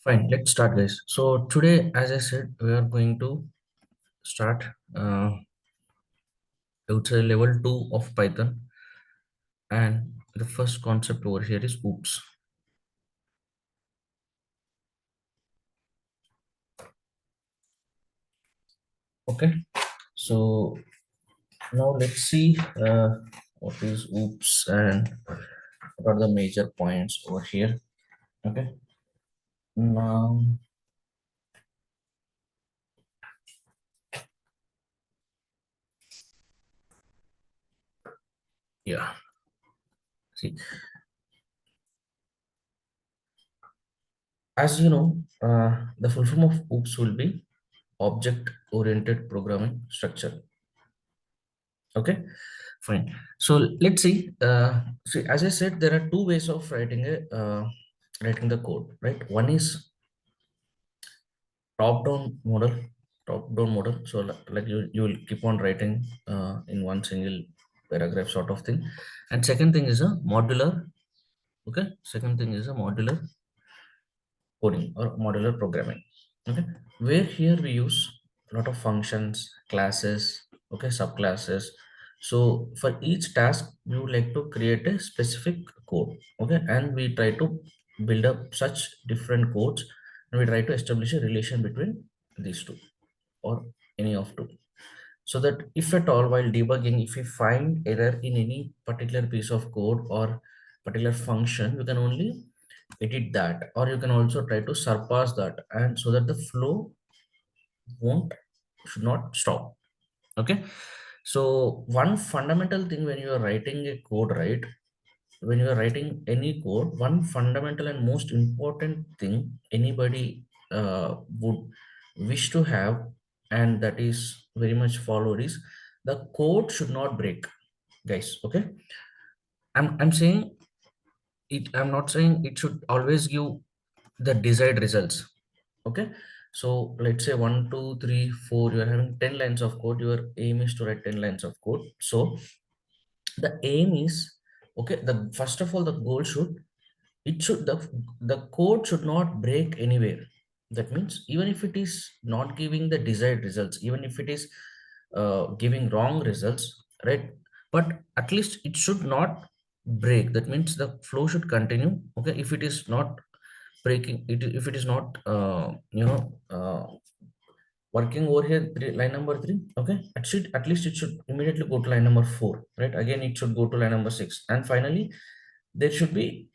Fine, let's start, guys. So today, as I said, we are going to start. I would say level 2 of Python, and the first concept over here is oops. Okay, so now let's see what is oops and what are the major points over here. Okay, now yeah, see, as you know, the full form of oops will be object-oriented programming structure. Okay, fine. So let's see. See, as I said, there are two ways of writing the code, right? One is top-down model, top-down model. So like you will keep on writing in one single paragraph sort of thing. And second thing is a modular. Okay, second thing is a modular coding or modular programming. Okay, where here we use a lot of functions, classes, okay, subclasses. So for each task we would like to create a specific code. Okay, and we try to build up such different codes, and we try to establish a relation between these two or any of two, so that if at all while debugging, if we find error in any particular piece of code or particular function, you can only edit that, or you can also try to surpass that, and so that the flow won't should not stop. Okay, so one fundamental thing when you are writing a code, right, when you are writing any code, one fundamental and most important thing anybody would wish to have, and that is very much followed, is the code should not break, guys. Okay, I'm saying it, I'm not saying it should always give the desired results. Okay, so let's say 1 2 3 4, you are having 10 lines of code, your aim is to write 10 lines of code. So the aim is, okay, the first of all the goal should, it should, the code should not break anywhere. That means even if it is not giving the desired results, even if it is giving wrong results, right, but at least it should not break. That means the flow should continue. Okay, if it is not breaking it, if it is not working over here, line number 3, okay, at least it should immediately go to line number 4, right, again it should go to line number 6, and finally there should be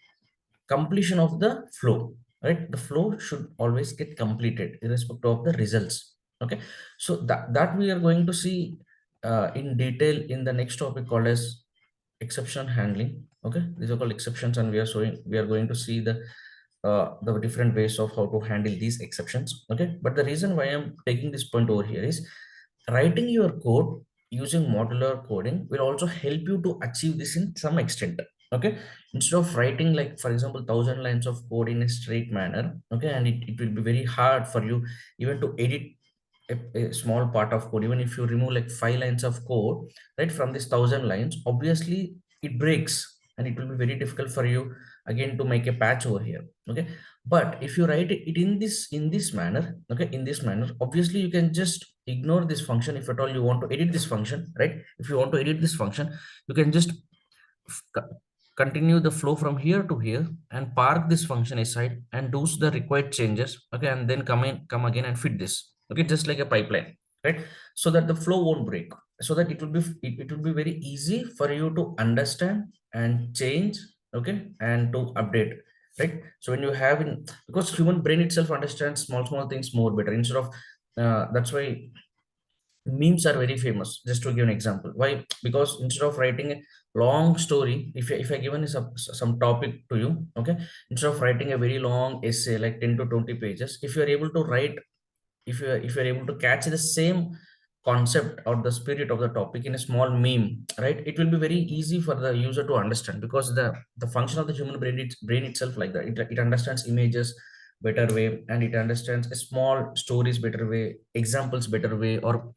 completion of the flow, right? The flow should always get completed irrespective of the results. Okay, so that we are going to see in detail in the next topic called as exception handling. Okay, these are called exceptions, and we are going to see the different ways of how to handle these exceptions. Okay, but the reason why I'm taking this point over here is writing your code using modular coding will also help you to achieve this in some extent. Okay, instead of writing, like for example, 1,000 lines of code in a straight manner, okay, and it will be very hard for you even to edit a small part of code. Even if you remove like 5 lines of code, right, from this 1,000 lines, obviously it breaks, and it will be very difficult for you again to make a patch over here. Okay, but if you write it in this manner, okay, in this manner, obviously you can just ignore this function. If at all you want to edit this function, right, if you want to edit this function, you can just co- continue the flow from here to here and park this function aside and do the required changes. Okay, and then come again and fit this. Okay, just like a pipeline, right, so that the flow won't break, so that it will be very easy for you to understand and change. Okay, and to update, right. So when you have in, because human brain itself understands small things more better, instead of that's why memes are very famous. Just to give an example why, because instead of writing a long story, if I given some topic to you, okay, instead of writing a very long essay like 10 to 20 pages, if you are able to write, if you're able to catch the same concept or the spirit of the topic in a small meme, right, it will be very easy for the user to understand, because the function of the human brain, brain itself like that, it understands images better way, and it understands a small stories better way, examples better way, or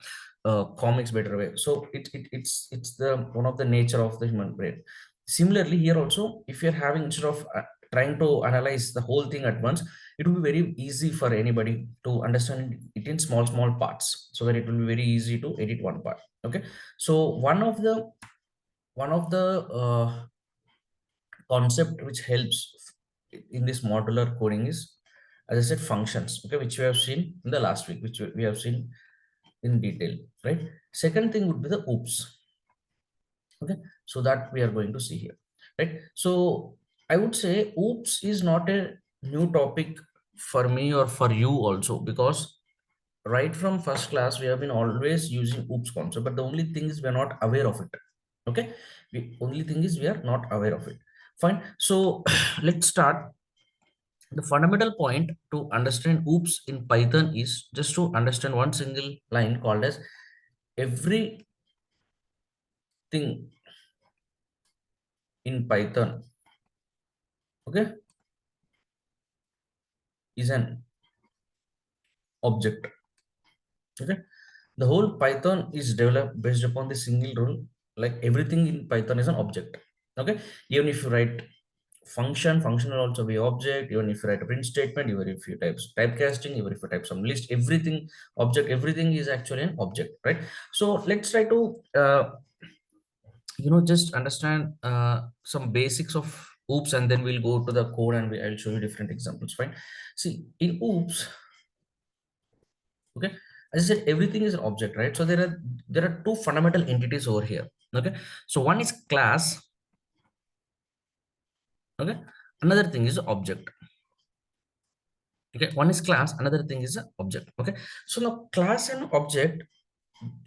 comics better way. So it's the one of the nature of the human brain. Similarly here also, if you're having, instead of trying to analyze the whole thing at once, it will be very easy for anybody to understand it in small parts, so that it will be very easy to edit one part. Okay, so one of the concept which helps in this modular coding is, as I said, functions, okay, which we have seen in the last week, which we have seen in detail, right? Second thing would be the oops. Okay, so that we are going to see here, right? So I would say oops is not a new topic for me or for you also, because right from first class we have been always using oops concept, but the only thing is we are not aware of it. Okay, the only thing is we are not aware of it. Fine, so let's start. The fundamental point to understand oops in Python is just to understand one single line called as everything in Python, okay, is an object. Okay, the whole Python is developed based upon the single rule, like everything in Python is an object. Okay, even if you write function will also be object. Even if you write a print statement, even if you type typecasting, even if you type some list, everything object, everything is actually an object, right? So let's try to just understand some basics of oops, and then we'll go to the code, and I'll show you different examples. Fine, see, in oops, okay, as I said, everything is an object, right? So there are two fundamental entities over here. Okay, so one is class. Okay, another thing is object. Okay, one is class, another thing is a object. Okay, so now class and object,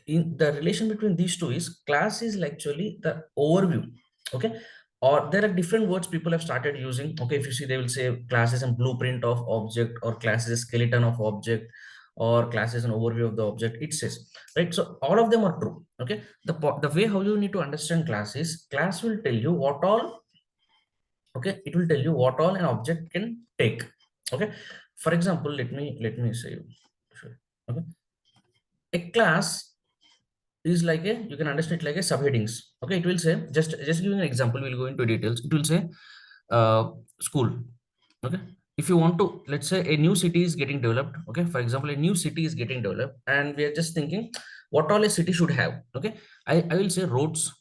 in the relation between these two is, class is actually the overview. Okay, or there are different words people have started using. Okay, if you see, they will say class is a blueprint of object, or class is a skeleton of object, or class is an overview of the object, it says, right? So all of them are true. Okay, the way how you need to understand class is, class will tell you what all, okay, it will tell you what all an object can take. Okay, for example, let me say you. Sure. Okay, a class is like a, you can understand it like a subheadings. Okay, it will say, just giving an example, we'll go into details. It will say school. Okay, if you want to, let's say a new city is getting developed. Okay, for example, a new city is getting developed, and we are just thinking what all a city should have. Okay, I will say roads.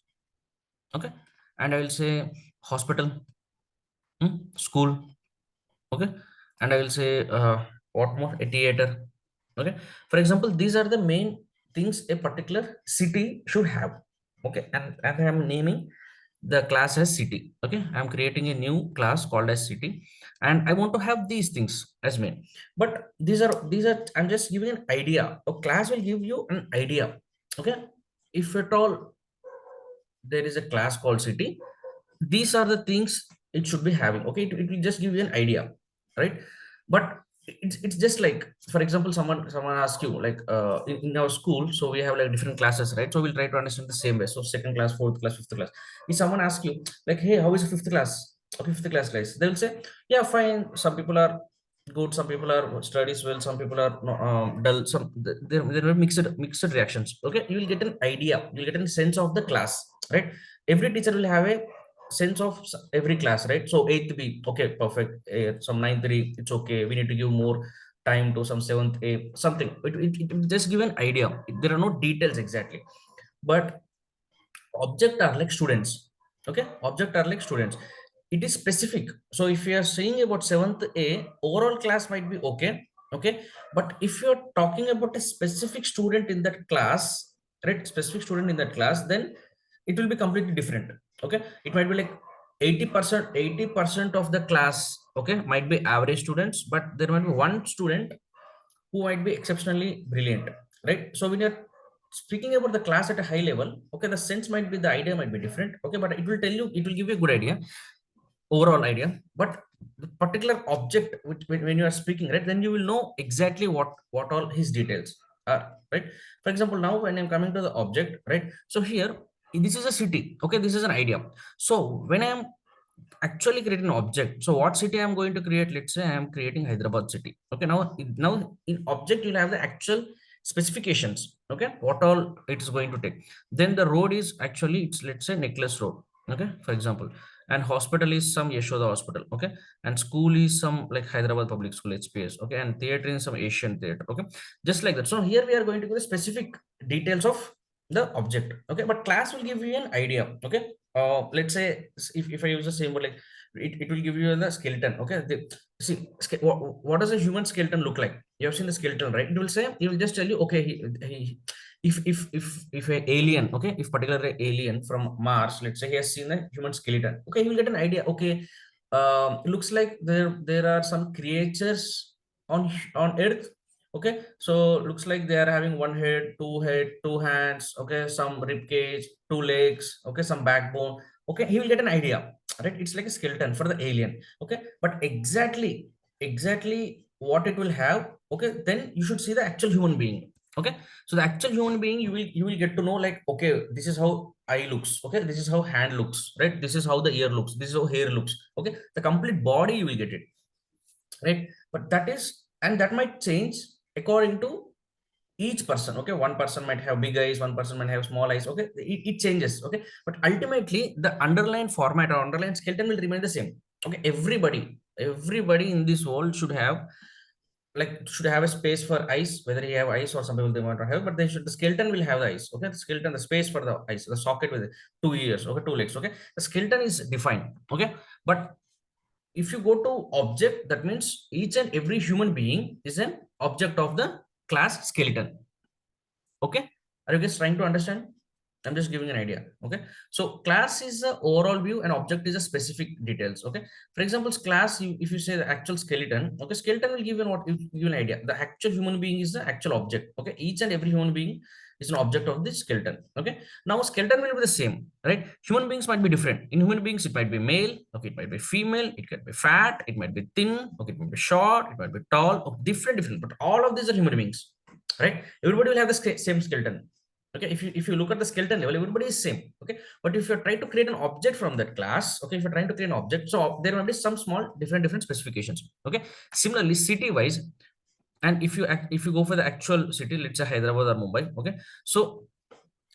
Okay, and I will say hospital, school. Okay, and I will say what more, a theater. Okay, for example, these are the main things a particular city should have. Okay, and I am naming the class as city. Okay, I'm creating a new class called as city, and I want to have these things as main. But these are I'm just giving an idea. A class will give you an idea. Okay, if at all there is a class called city, these are the things it should be having. Okay, it will just give you an idea, right? But it's just like, for example, someone asks you, like in our school, so we have like different classes, right? So we'll try to understand the same way. So second class, fourth class, fifth class. If someone asks you, like, hey, how is the fifth class? Okay, fifth class guys, they'll say, yeah, fine. Some people are good, some people are studies well, some people are dull, there are mixed reactions. Okay, you will get an idea, you'll get a sense of the class, right? Every teacher will have a sense of every class, right? So eighth B, okay, perfect. Some ninth B, it's okay. We need to give more time to some seventh A, something. It will just give an idea. There are no details exactly, but object are like students. Okay, object are like students. It is specific. So if you are saying about seventh A, overall class might be okay. Okay, but if you're talking about a specific student in that class, right? Specific student in that class, then it will be completely different. Okay, it might be like 80% of the class, okay, might be average students, but there might be one student who might be exceptionally brilliant, right? So when you're speaking about the class at a high level, okay, the sense might be, the idea might be different. Okay, but it will tell you, it will give you a good idea, overall idea. But the particular object which, when you are speaking, right, then you will know exactly what all his details are, right? For example, now when I'm coming to the object, right, so here, this is a city. Okay, this is an idea. So when I am actually creating an object, so what city I'm going to create, let's say I am creating Hyderabad city. Okay, now in object you'll have the actual specifications. Okay, what all it is going to take. Then the road is actually, it's, let's say, necklace road. Okay, for example, and hospital is some Yashoda hospital, okay, and school is some like Hyderabad public school HPS, okay, and theater is some Asian theater, okay, just like that. So here we are going to go the specific details of the object, okay, but class will give you an idea, okay. Let's say if I use the same word, like it will give you the skeleton, okay. See, what does a human skeleton look like? You have seen the skeleton, right? It will say, it will just tell you, okay, if a alien, okay, if particular alien from Mars, let's say he has seen a human skeleton, okay, he will get an idea, okay, looks like there are some creatures on Earth, okay, so looks like they are having one head, two hands, okay, some rib cage, two legs, okay, some backbone, okay, he will get an idea, right? It's like a skeleton for the alien, okay, but exactly what it will have, okay, then you should see the actual human being, okay. So the actual human being, you will get to know, like, okay, this is how eye looks, okay, this is how hand looks, right, this is how the ear looks, this is how hair looks, okay, the complete body you will get it, right. But that is, and that might change according to each person, okay. One person might have big eyes, one person might have small eyes, okay, it changes, okay, but ultimately the underlying format or underlying skeleton will remain the same, okay. Everybody in this world should have a space for eyes, whether he have eyes or some people they want to have, but they should, the skeleton will have the eyes, okay, the skeleton, the space for the eyes, the socket with two ears, okay, two legs, okay, the skeleton is defined, okay. But if you go to object, that means each and every human being is an object of the class skeleton, okay. Are you guys trying to understand? I'm just giving an idea, okay. So class is the overall view and object is a specific details, okay. For example, class, if you say the actual skeleton, okay, skeleton will give you what, give you an idea. The actual human being is the actual object, okay. Each and every human being is an object of this skeleton, okay. Now skeleton will be the same, right? Human beings might be different. In human beings it might be male, okay, it might be female, it can be fat, it might be thin, okay, it might be short, it might be tall, okay, different, but all of these are human beings, right? Everybody will have the same skeleton, okay. If you look at the skeleton level, everybody is same, okay. But if you're trying to create an object from that class, okay, if you're trying to create an object, so there might be some small different specifications, okay. Similarly, city wise, and if you go for the actual city, let's say Hyderabad or Mumbai, okay, so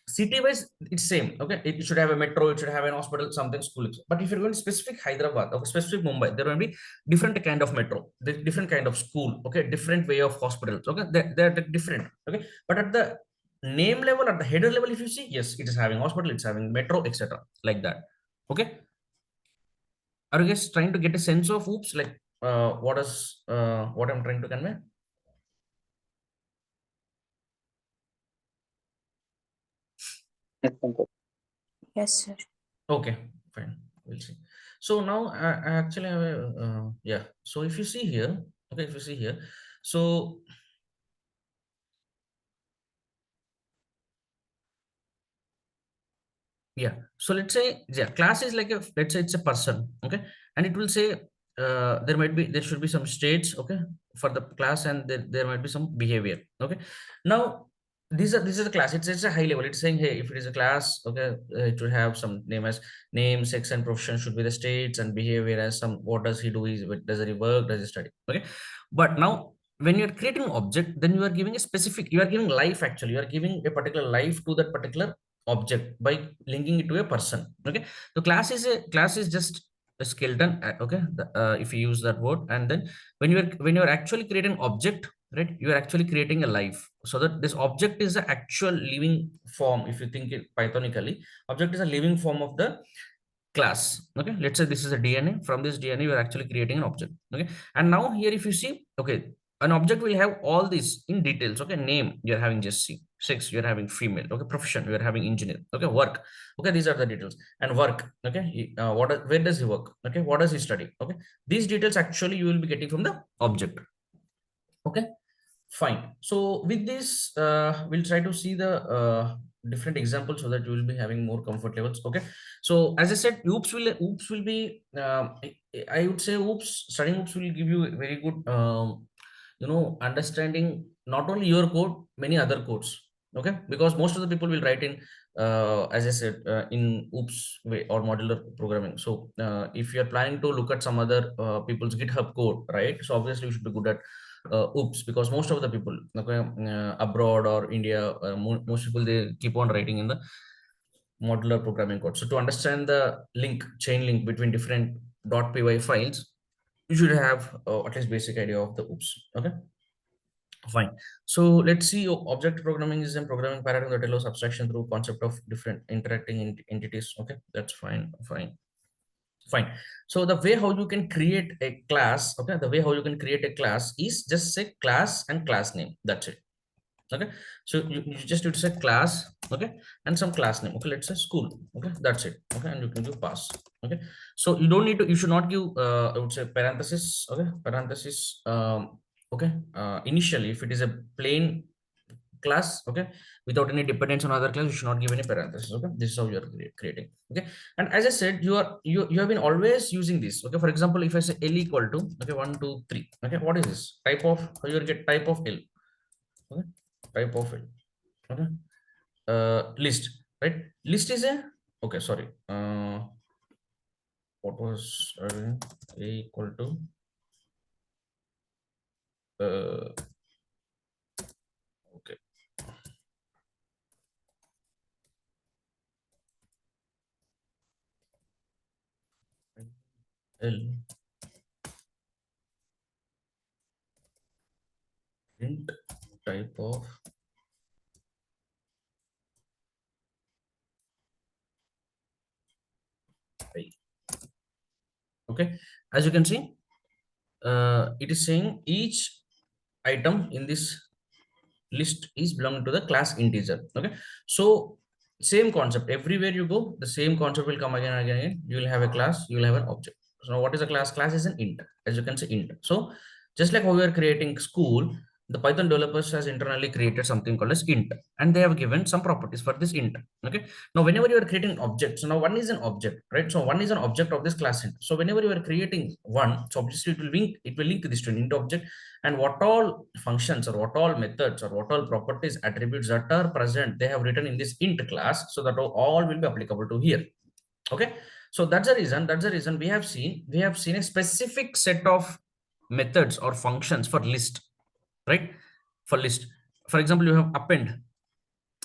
city wise it's same, okay. It should have a metro, it should have an hospital, something, school. But if you're going to specific Hyderabad or specific Mumbai, there will be different kind of metro, different kind of school, okay, different way of hospitals, okay. They're different, okay. But at the name level, at the header level, if you see, yes, it is having hospital, it's having metro, etc., like that, okay. Are you guys trying to get a sense of oops, like what I'm trying to convey? Yes, Pankaj. Yes, sir. Okay, fine. We'll see. So now I actually have a, yeah. So if you see here, okay, if you see here, so yeah. So let's say, yeah, class is like a, let's say it's a person, okay, and it will say there should be some states, okay, for the class, and there might be some behavior, okay. Now this is a class. It's a high level. It's saying, hey, if it is a class, okay, it will have some name as name, sex, and profession should be the states, and behavior as some, what does he do? Is does he work? Does he study? Okay, but now when you're creating object, then you are giving a specific, you are giving life, actually you are giving a particular life to that particular object by linking it to a person, okay. So class is just a skeleton, okay, if you use that word. And then when you're actually creating object, right, you are actually creating a life, so that this object is the actual living form. If you think it pythonically, object is a living form of the class, okay. Let's say this is a DNA. From this DNA you are actually creating an object, okay. And now here if you see, okay, an object will have all these in details, okay. Name, you're having just C. Sex, you're having female, okay. Profession, you're having engineer, okay. Work, okay, these are the details. And work, okay, where does he work, okay, what does he study, okay. These details actually you will be getting from the object, okay. Fine. So with this, we'll try to see the different examples so that you will be having more comfort levels. Okay. So as I said, oops will be I would say oops, studying oops will give you a very good understanding not only your code, many other codes. Okay, because most of the people will write in as I said in oops way or modular programming. So if you are planning to look at some other people's GitHub code, right? So obviously you should be good at oops, because most of the people, okay, abroad or India, most people, they keep on writing in the modular programming code. So to understand the chain link between different .py files, you should have at least basic idea of the oops. Okay, fine. So let's see. Object programming is a programming paradigm that allows abstraction through concept of different interacting entities. Okay, that's fine. Fine. So the way how you can create a class, okay, the way how you can create a class is just say class and class name. That's it. Okay, so you just need to say class, okay, and some class name. Okay, let's say school. Okay, that's it. Okay, and you can give pass. Okay, so you don't need to, you should not give I would say parenthesis. Okay, parenthesis. Okay, initially if it is a plain class, okay, without any dependence on other class, you should not give any parenthesis. Okay, this is how you are creating. Okay, and as I said, you have been always using this. Okay, for example, if I say L equal to, okay, 1 2 3, okay, what is this type of, how you will get type of L. Okay, type of L. Okay, list, right? List is a, okay, sorry, what was A equal to okay, L int type of I. Okay, as you can see, it is saying each item in this list is belonging to the class integer. Okay, so same concept everywhere you go, the same concept will come again and again and again. You will have a class, you will have an object. So now what is a class? Class is an int, as you can see, int. So just like how we are creating school, the Python developers has internally created something called as int, and they have given some properties for this int. Okay, now whenever you are creating objects, so now one is an object, right? So one is an object of this class int. So whenever you are creating one, so obviously it will link this to an int object, and what all functions or what all methods or what all properties attributes that are present, they have written in this int class, so that all will be applicable to here. Okay, so that's the reason we have seen a specific set of methods or functions for list, right? For list, for example, you have append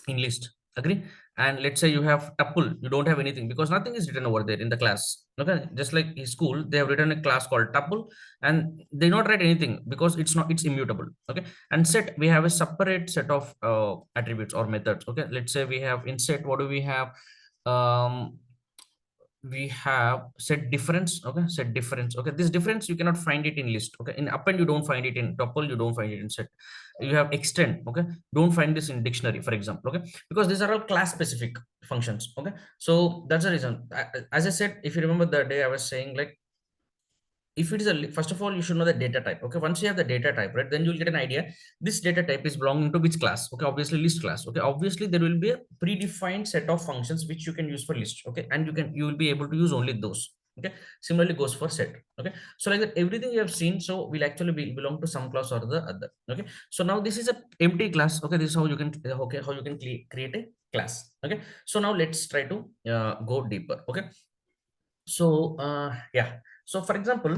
in list, agree, and let's say you have tuple, you don't have anything because nothing is written over there in the class. Okay, just like in school they have written a class called tuple, and they not write anything because it's immutable. Okay, and set, we have a separate set of attributes or methods. Okay, let's say we have in set, what do we have? We have set difference. Okay, set difference. Okay, this difference you cannot find it in list. Okay, in append you don't find it, in tuple you don't find it, in set you have extend. Okay, don't find this in dictionary, for example. Okay, because these are all class specific functions. Okay, so that's the reason. As I said, if you remember the day I was saying, like, if it is first of all you should know the data type. Okay, once you have the data type, right, then you'll get an idea this data type is belonging to which class. Okay, obviously list class. Okay, obviously there will be a predefined set of functions which you can use for list. Okay, and you will be able to use only those. Okay, similarly goes for set. Okay, so like that everything you have seen, so will actually belong to some class or the other. Okay, so now this is a empty class. Okay, this is how you can okay, how you can create a class. Okay, so now let's try to go deeper. Okay, so yeah, so for example,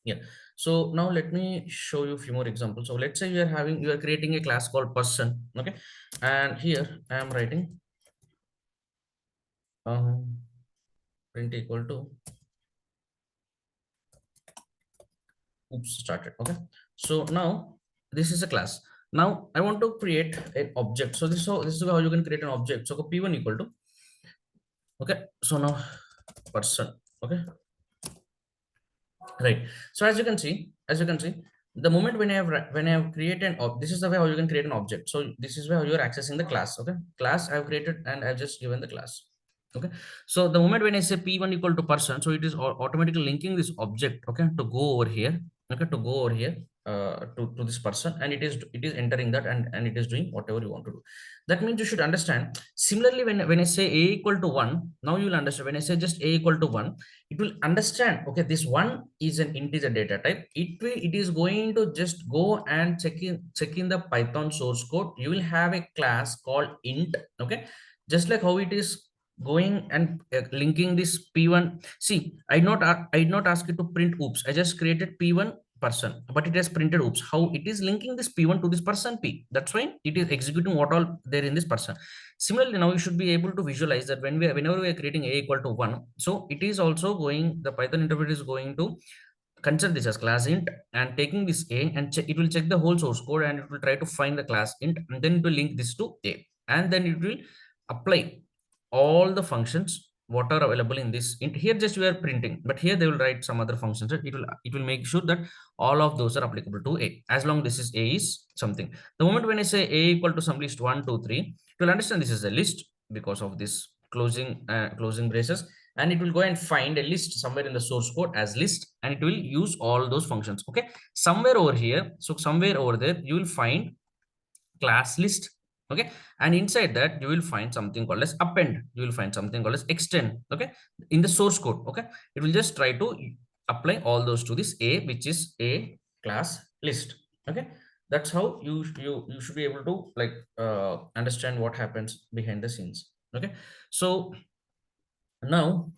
yeah, so now let me show you a few more examples. So let's say you are creating a class called person. Okay, and here I am writing um, print equal to oops started. Okay, so now this is a class. Now I want to create an object. So this is how you can create an object. So p1 equal to, okay, so now person. Okay, right. So as you can see, the moment when I have created this is the way how you can create an object. So this is where you are accessing the class. Okay, class I have created and I've just given the class. Okay, so the moment when I say p1 equal to person, so it is automatically linking this object, okay, to go over here. Okay, to go over here to this person, and it is entering that, and it is doing whatever you want to do. That means you should understand. Similarly, when I say a equal to 1, now you will understand. When I say just a equal to 1, it will understand, okay, this one is an integer data type. It is going to just go and check in the Python source code. You will have a class called int. Okay, just like how it is going and linking this p1. See, I did not ask you to print oops. I just created p1 person, but it has printed oops. How it is linking this p1 to this person p, that's why it is executing what all there in this person. Similarly, now you should be able to visualize that whenever we are creating a equal to 1, so it is also going, the Python interpreter is going to consider this as class int and taking this a and it will check the whole source code and it will try to find the class int, and then it will link this to a, and then it will apply all the functions what are available in this int. Here just we are printing, but here they will write some other functions, right? It will make sure that all of those are applicable to a, as long this is a is something. The moment when I say a equal to some list 1 2 3, it will understand this is a list because of this closing braces, and it will go and find a list somewhere in the source code as list, and it will use all those functions. Okay, somewhere over here, so somewhere over there you will find class list. Okay, and inside that you will find something called as append, you will find something called as extend. Okay, in the source code. Okay, it will just try to apply all those to this a, which is a class list. Okay, that's how you should be able to like understand what happens behind the scenes. Okay, so now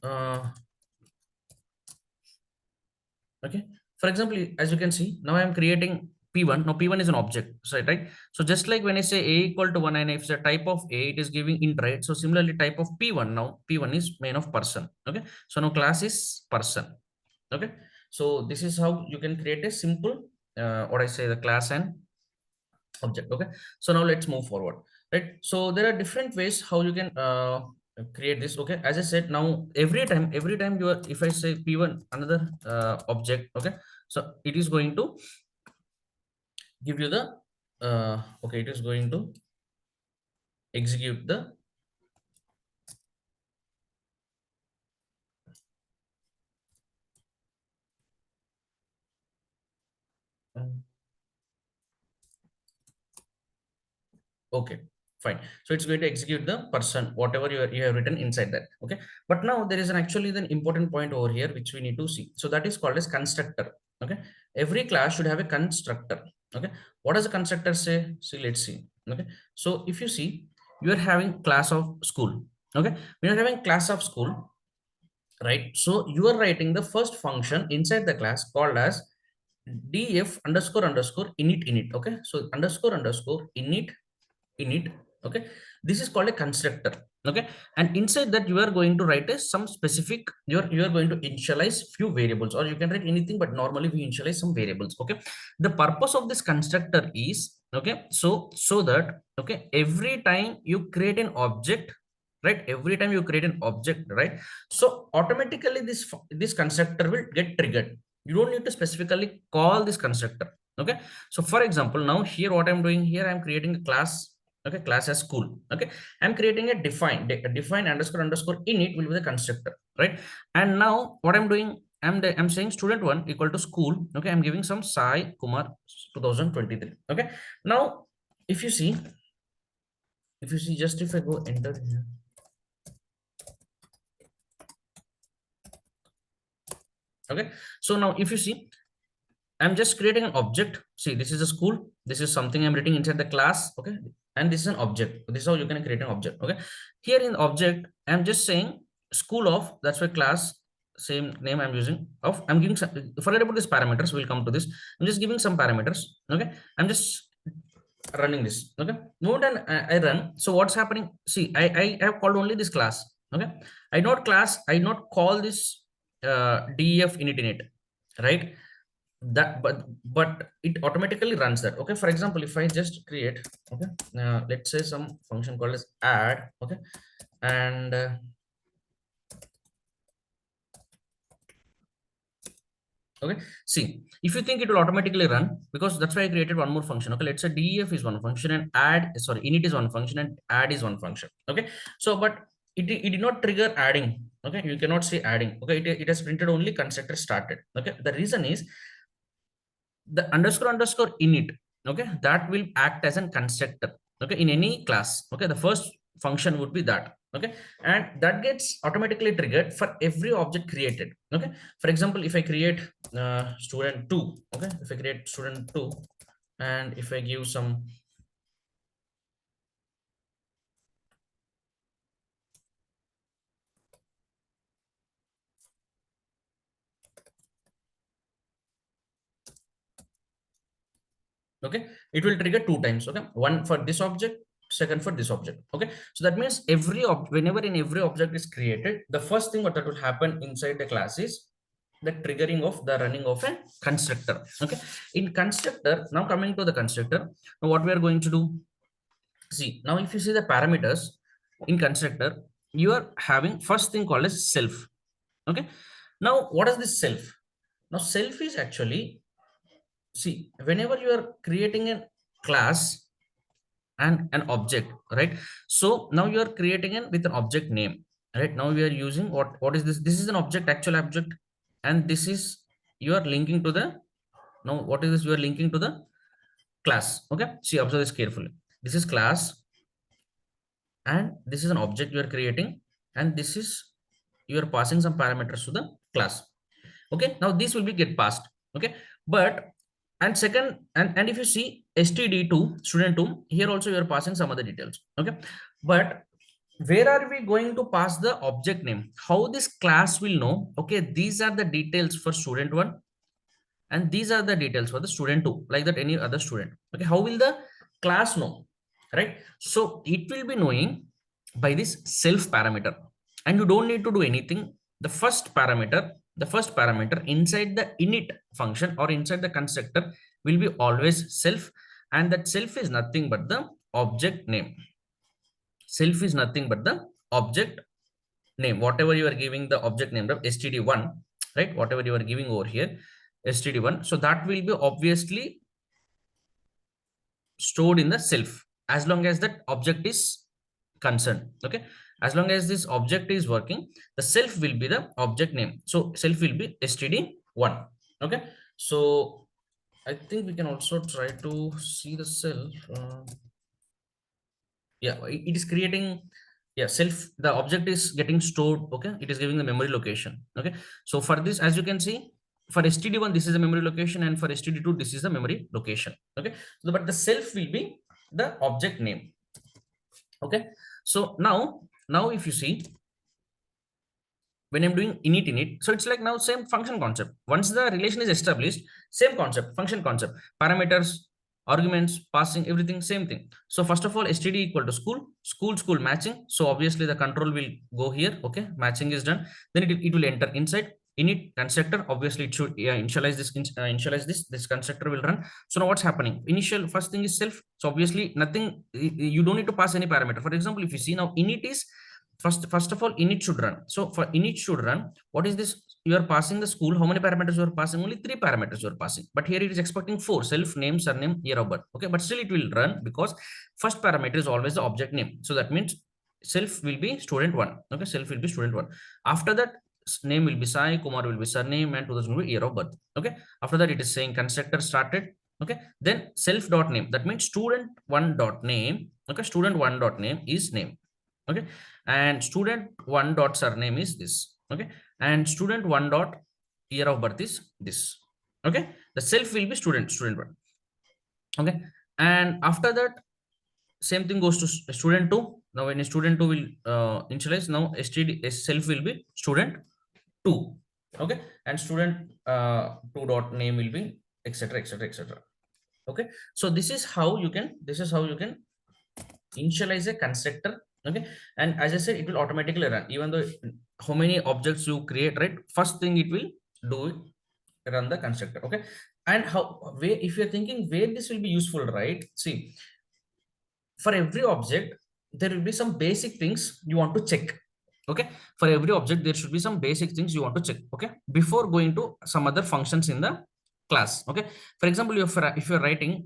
okay, for example, as you can see, now I am creating p1. Now p1 is an object, so right? So just like when I say a equal to 1 and if it's a type of a, it is giving int, right? So similarly type of p1, now p1 is main of person. Okay, so now class is person. Okay, so this is how you can create a simple what I say, the class and object. Okay, so now let's move forward, right? So there are different ways how you can create this. Okay, as I said, now every time you are, if I say p1 another object, okay, so it is going to give you the okay, it is going to execute the okay, fine. So it's going to execute the person, whatever you have written inside that. Okay. But now there is an actually the important point over here which we need to see. So that is called as constructor. Okay. Every class should have a constructor. Okay. What does a constructor say? See, let's see. Okay. So if you see, you are having class of school. Okay. We are having class of school, right? So you are writing the first function inside the class called as df underscore underscore init. Okay. So underscore underscore init. Okay, this is called a constructor. Okay, and inside that you are going to write a some specific, you are going to initialize few variables, or you can write anything, but normally we initialize some variables. Okay, the purpose of this constructor is, okay, so that, okay, every time you create an object, right, every time you create an object, right, so automatically this constructor will get triggered. You don't need to specifically call this constructor. Okay, so for example, now here what I'm doing here, I'm creating a class. Okay, class as school. Okay, I'm creating a define underscore underscore init will be the constructor, right? And now what I'm doing, I'm saying student1 equal to school. Okay, I'm giving some Sai Kumar 2023. Okay, now if you see, just if I go enter here. Okay, so now if you see, I'm just creating an object. See, this is a school. This is something I'm writing inside the class. Okay. And this is an object. This is how you can create an object. Okay. Here in object, I'm just saying school of, that's why class, same name I'm using of, I'm giving some, forget about these parameters. We'll come to this. I'm just giving some parameters. Okay. I'm just running this. Okay. Moment and I run. So what's happening? See, I have called only this class. Okay. I not call this def init, right? That, but it automatically runs that. Okay, for example, if I just create, okay, let's say some function called as add. Okay, and okay, see, if you think it will automatically run, because that's why I created one more function. Okay, let's say def is one function and add, sorry, init is one function and add is one function. Okay, so but it did not trigger adding. Okay, you cannot say adding. Okay, it has printed only constructor started. Okay, the reason is the underscore underscore init, okay, that will act as a constructor. Okay, in any class. Okay, the first function would be that. Okay, and that gets automatically triggered for every object created. Okay, for example, if I create student 2. Okay, if I create student 2 and if I give some, Okay, it will trigger 2 times. Okay, one for this object, second for this object. Okay, so that means whenever in every object is created, the first thing what that will happen inside the class is the triggering of the running of a constructor. Okay, in constructor, now coming to the constructor, now what we are going to do, see, now if you see the parameters in constructor, you are having first thing called as self. Okay, now what is this self? Now self is actually, see, whenever you are creating a class and an object, right? So now you are creating it with an object name, right? Now we are using what is this? This is an object, actual object, and this is, you are linking to the, now what is this? You are linking to the class. Okay, see, observe this carefully. This is class, and this is an object you are creating, and this is, you are passing some parameters to the class. Okay, now this will be get passed. Okay, but and second, and if you see std2 student2, here also you are passing some other details. Okay, but where are we going to pass the object name? How this class will know, okay, these are the details for student1, and these are the details for the student 2, like that any other student. Okay, how will the class know, right? So it will be knowing by this self parameter, and you don't need to do anything. The first parameter inside the init function or inside the constructor will be always self, and that self is nothing but the object name. Self is nothing but the object name, whatever you are giving the object name of std1, right? Whatever you are giving over here, std1, so that will be obviously stored in the self as long as that object is concerned. Okay, as long as this object is working, the self will be the object name, so self will be std1. Okay, so I think we can also try to see the self. Yeah, it is creating, yeah, self, the object is getting stored. Okay, it is giving the memory location. Okay, so for this, as you can see, for std1 this is the memory location, and for std2 this is the memory location. Okay, so but the self will be the object name. Okay, so now if you see, when I'm doing init, so it's like now same function concept. Once the relation is established, same concept, function concept, parameters, arguments, passing, everything, same thing. So first of all, std equal to school matching. So obviously the control will go here. Okay, matching is done. Then it will enter inside init constructor. Obviously it should initialize this constructor will run. So now what's happening? Initial first thing is self. So obviously nothing, you don't need to pass any parameter. For example, if you see now init is, first of all, init should run. So for init should run, what is this? You are passing the school. How many parameters you are passing? Only 3 parameters you are passing, but here it is expecting 4: self, name, surname, year of birth. Okay, but still it will run because first parameter is always the object name. So that means self will be student1. Okay, self will be student1. After that, name will be Sai, Kumar will be surname, and 2000 will be year of birth. Okay, after that it is saying constructor started. Okay, then self dot name, that means student1 dot name. Okay, student1 dot name is name. Okay, and student1 dot surname is this. Okay, and student1 dot year of birth is this. Okay, the self will be student1. Okay, and after that, same thing goes to student2. Now when student2 will initialize, now self will be student2. Okay, and student2 dot name will be etc etc etc. Okay, so this is how you can initialize a constructor. Okay, and as I said, it will automatically run even though how many objects you create, right? First thing it will do it, run the constructor. Okay, and how, where, if you're thinking where this will be useful, right? See, for every object there will be some basic things you want to check. Okay, for every object there should be some basic things you want to check. Okay, before going to some other functions in the class. Okay, for example, if you're writing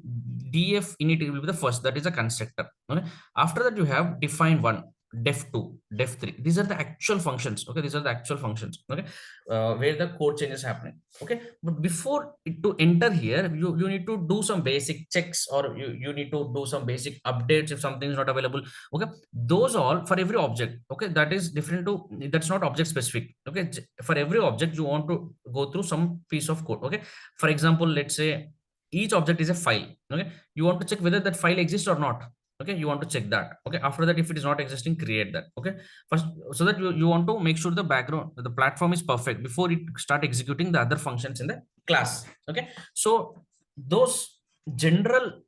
def init, it will be the first, that is a constructor. Okay, after that you have define one, def2, def3. These are the actual functions. Okay, these are the actual functions. Okay, where the code change is happening. Okay, but before to enter here, you need to do some basic checks, or you need to do some basic updates if something is not available. Okay, those all for every object. Okay, that is different to, that's not object specific. Okay, for every object you want to go through some piece of code. Okay, for example, let's say each object is a file. Okay, you want to check whether that file exists or not. Okay, you want to check that. Okay, after that, if it is not existing, create that. Okay, first, so that you want to make sure the background, the platform is perfect before it start executing the other functions in the class. Okay, so those general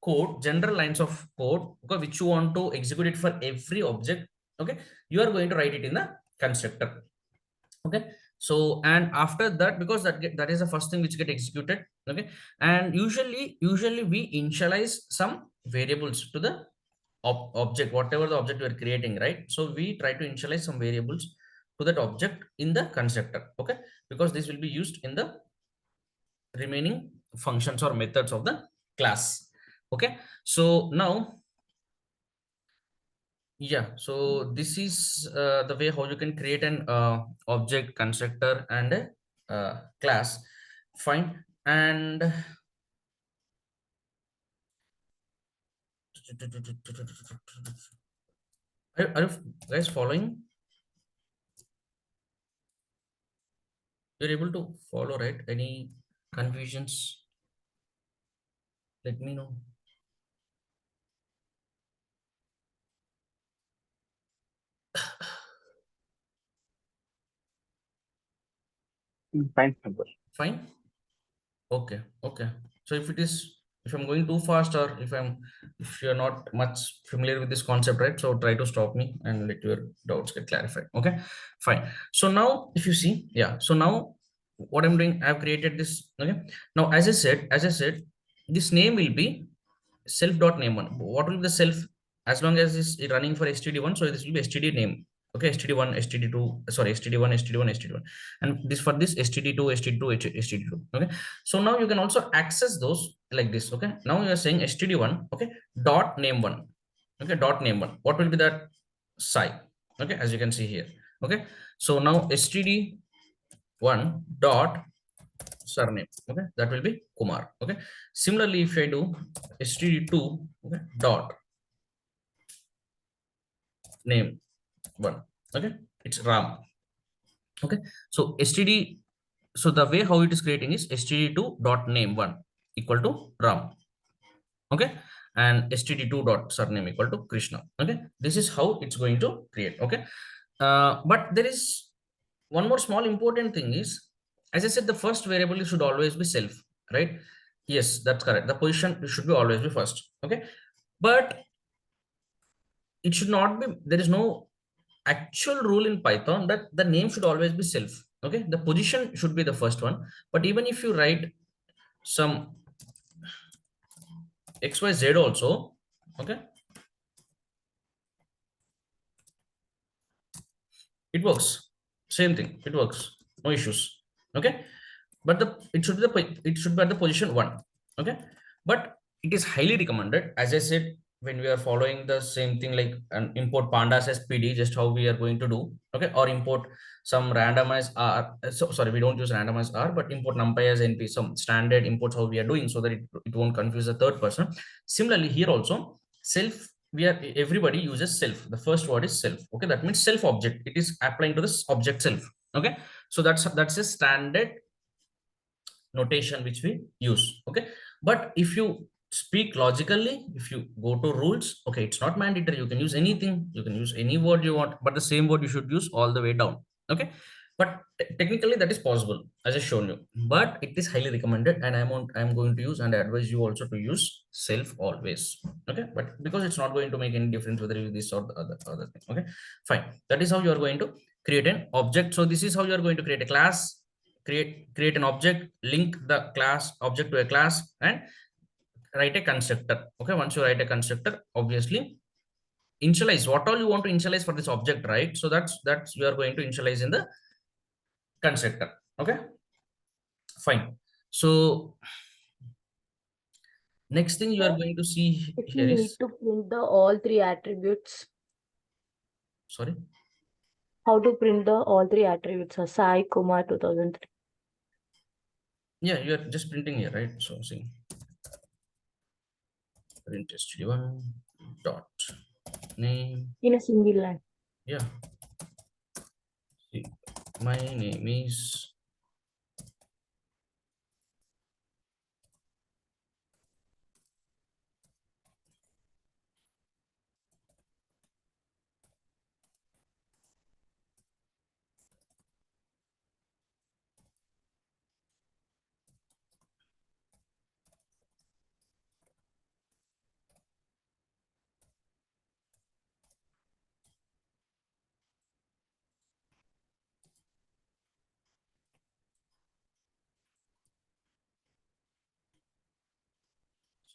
code, general lines of code, okay, which you want to execute it for every object. Okay, you are going to write it in the constructor. Okay, so and after that, because that is the first thing which get executed. Okay, and usually we initialize some variables to the object, whatever the object we are creating, right? So we try to initialize some variables to that object in the constructor. Okay, because this will be used in the remaining functions or methods of the class. Okay, so now, yeah, so this is the way how you can create an object, constructor, and a class. Fine. And are you guys following? You're able to follow, right? Any confusions? Let me know. Fine, Santosh. Fine. Okay, okay. So if it is, if I'm going too fast, or if you're not much familiar with this concept, right? So try to stop me and let your doubts get clarified. Okay, fine. So now if you see, yeah. So now what I'm doing, I've created this. Okay. Now, as I said, this name will be self dot name one. What will be the self, as long as it's running for std1, so this will be std name. Okay, std1, std2, sorry, std1, std1, std1, and this for this std2, std2, std2. Okay, so now you can also access those like this. Okay, now you are saying std1, okay, dot name one. Okay, dot name one, what will be that? Psi. Okay, as you can see here. Okay, so now std1 dot surname. Okay, that will be Kumar. Okay, similarly if I do std2, okay, dot name one. Okay, it's Ram. Okay, so std, so the way how it is creating is std2 dot name one equal to Ram. Okay, and std2 dot surname equal to Krishna. Okay, this is how it's going to create. Okay, but there is one more small important thing is, as I said, the first variable should always be self, right? Yes, that's correct. The position should be always be first. Okay, but it should not be, there is no actual rule in Python that the name should always be self. Okay, the position should be the first one. But even if you write some xyz also, okay, it works. Same thing, it works, no issues. Okay, but the it should be it should be at the position one. Okay, but it is highly recommended, as I said, when we are following the same thing like an import pandas as pd, just how we are going to do. Okay, or import some randomized r, so sorry, we don't use randomized r, but import numpy as np, some standard imports how we are doing, so that it won't confuse the third person. Similarly here also, self, we are, everybody uses self, the first word is self. Okay, that means self object, it is applying to this object self. Okay, so that's a standard notation which we use. Okay, but if you speak logically, if you go to rules, okay, it's not mandatory, you can use anything, you can use any word you want, but the same word you should use all the way down. Okay, but technically that is possible, as I shown you, but it is highly recommended, and I'm going to use and advise you also to use self always. Okay, but because it's not going to make any difference whether you use this or the other thing. Okay, fine, that is how you are going to create an object. So this is how you are going to create a class, create an object, link the class object to a class, and write a constructor. Okay, once you write a constructor, obviously initialize what all you want to initialize for this object, right? So that's you are going to initialize in the constructor. Okay, fine. So next thing you are Sir, going to see if you here need is, to print the all three attributes, sorry, how to print the all three attributes? Sai Kumar 2003 yeah, you are just printing here, right? So see, print std1 dot name. in a single line. Yeah, see, my name is,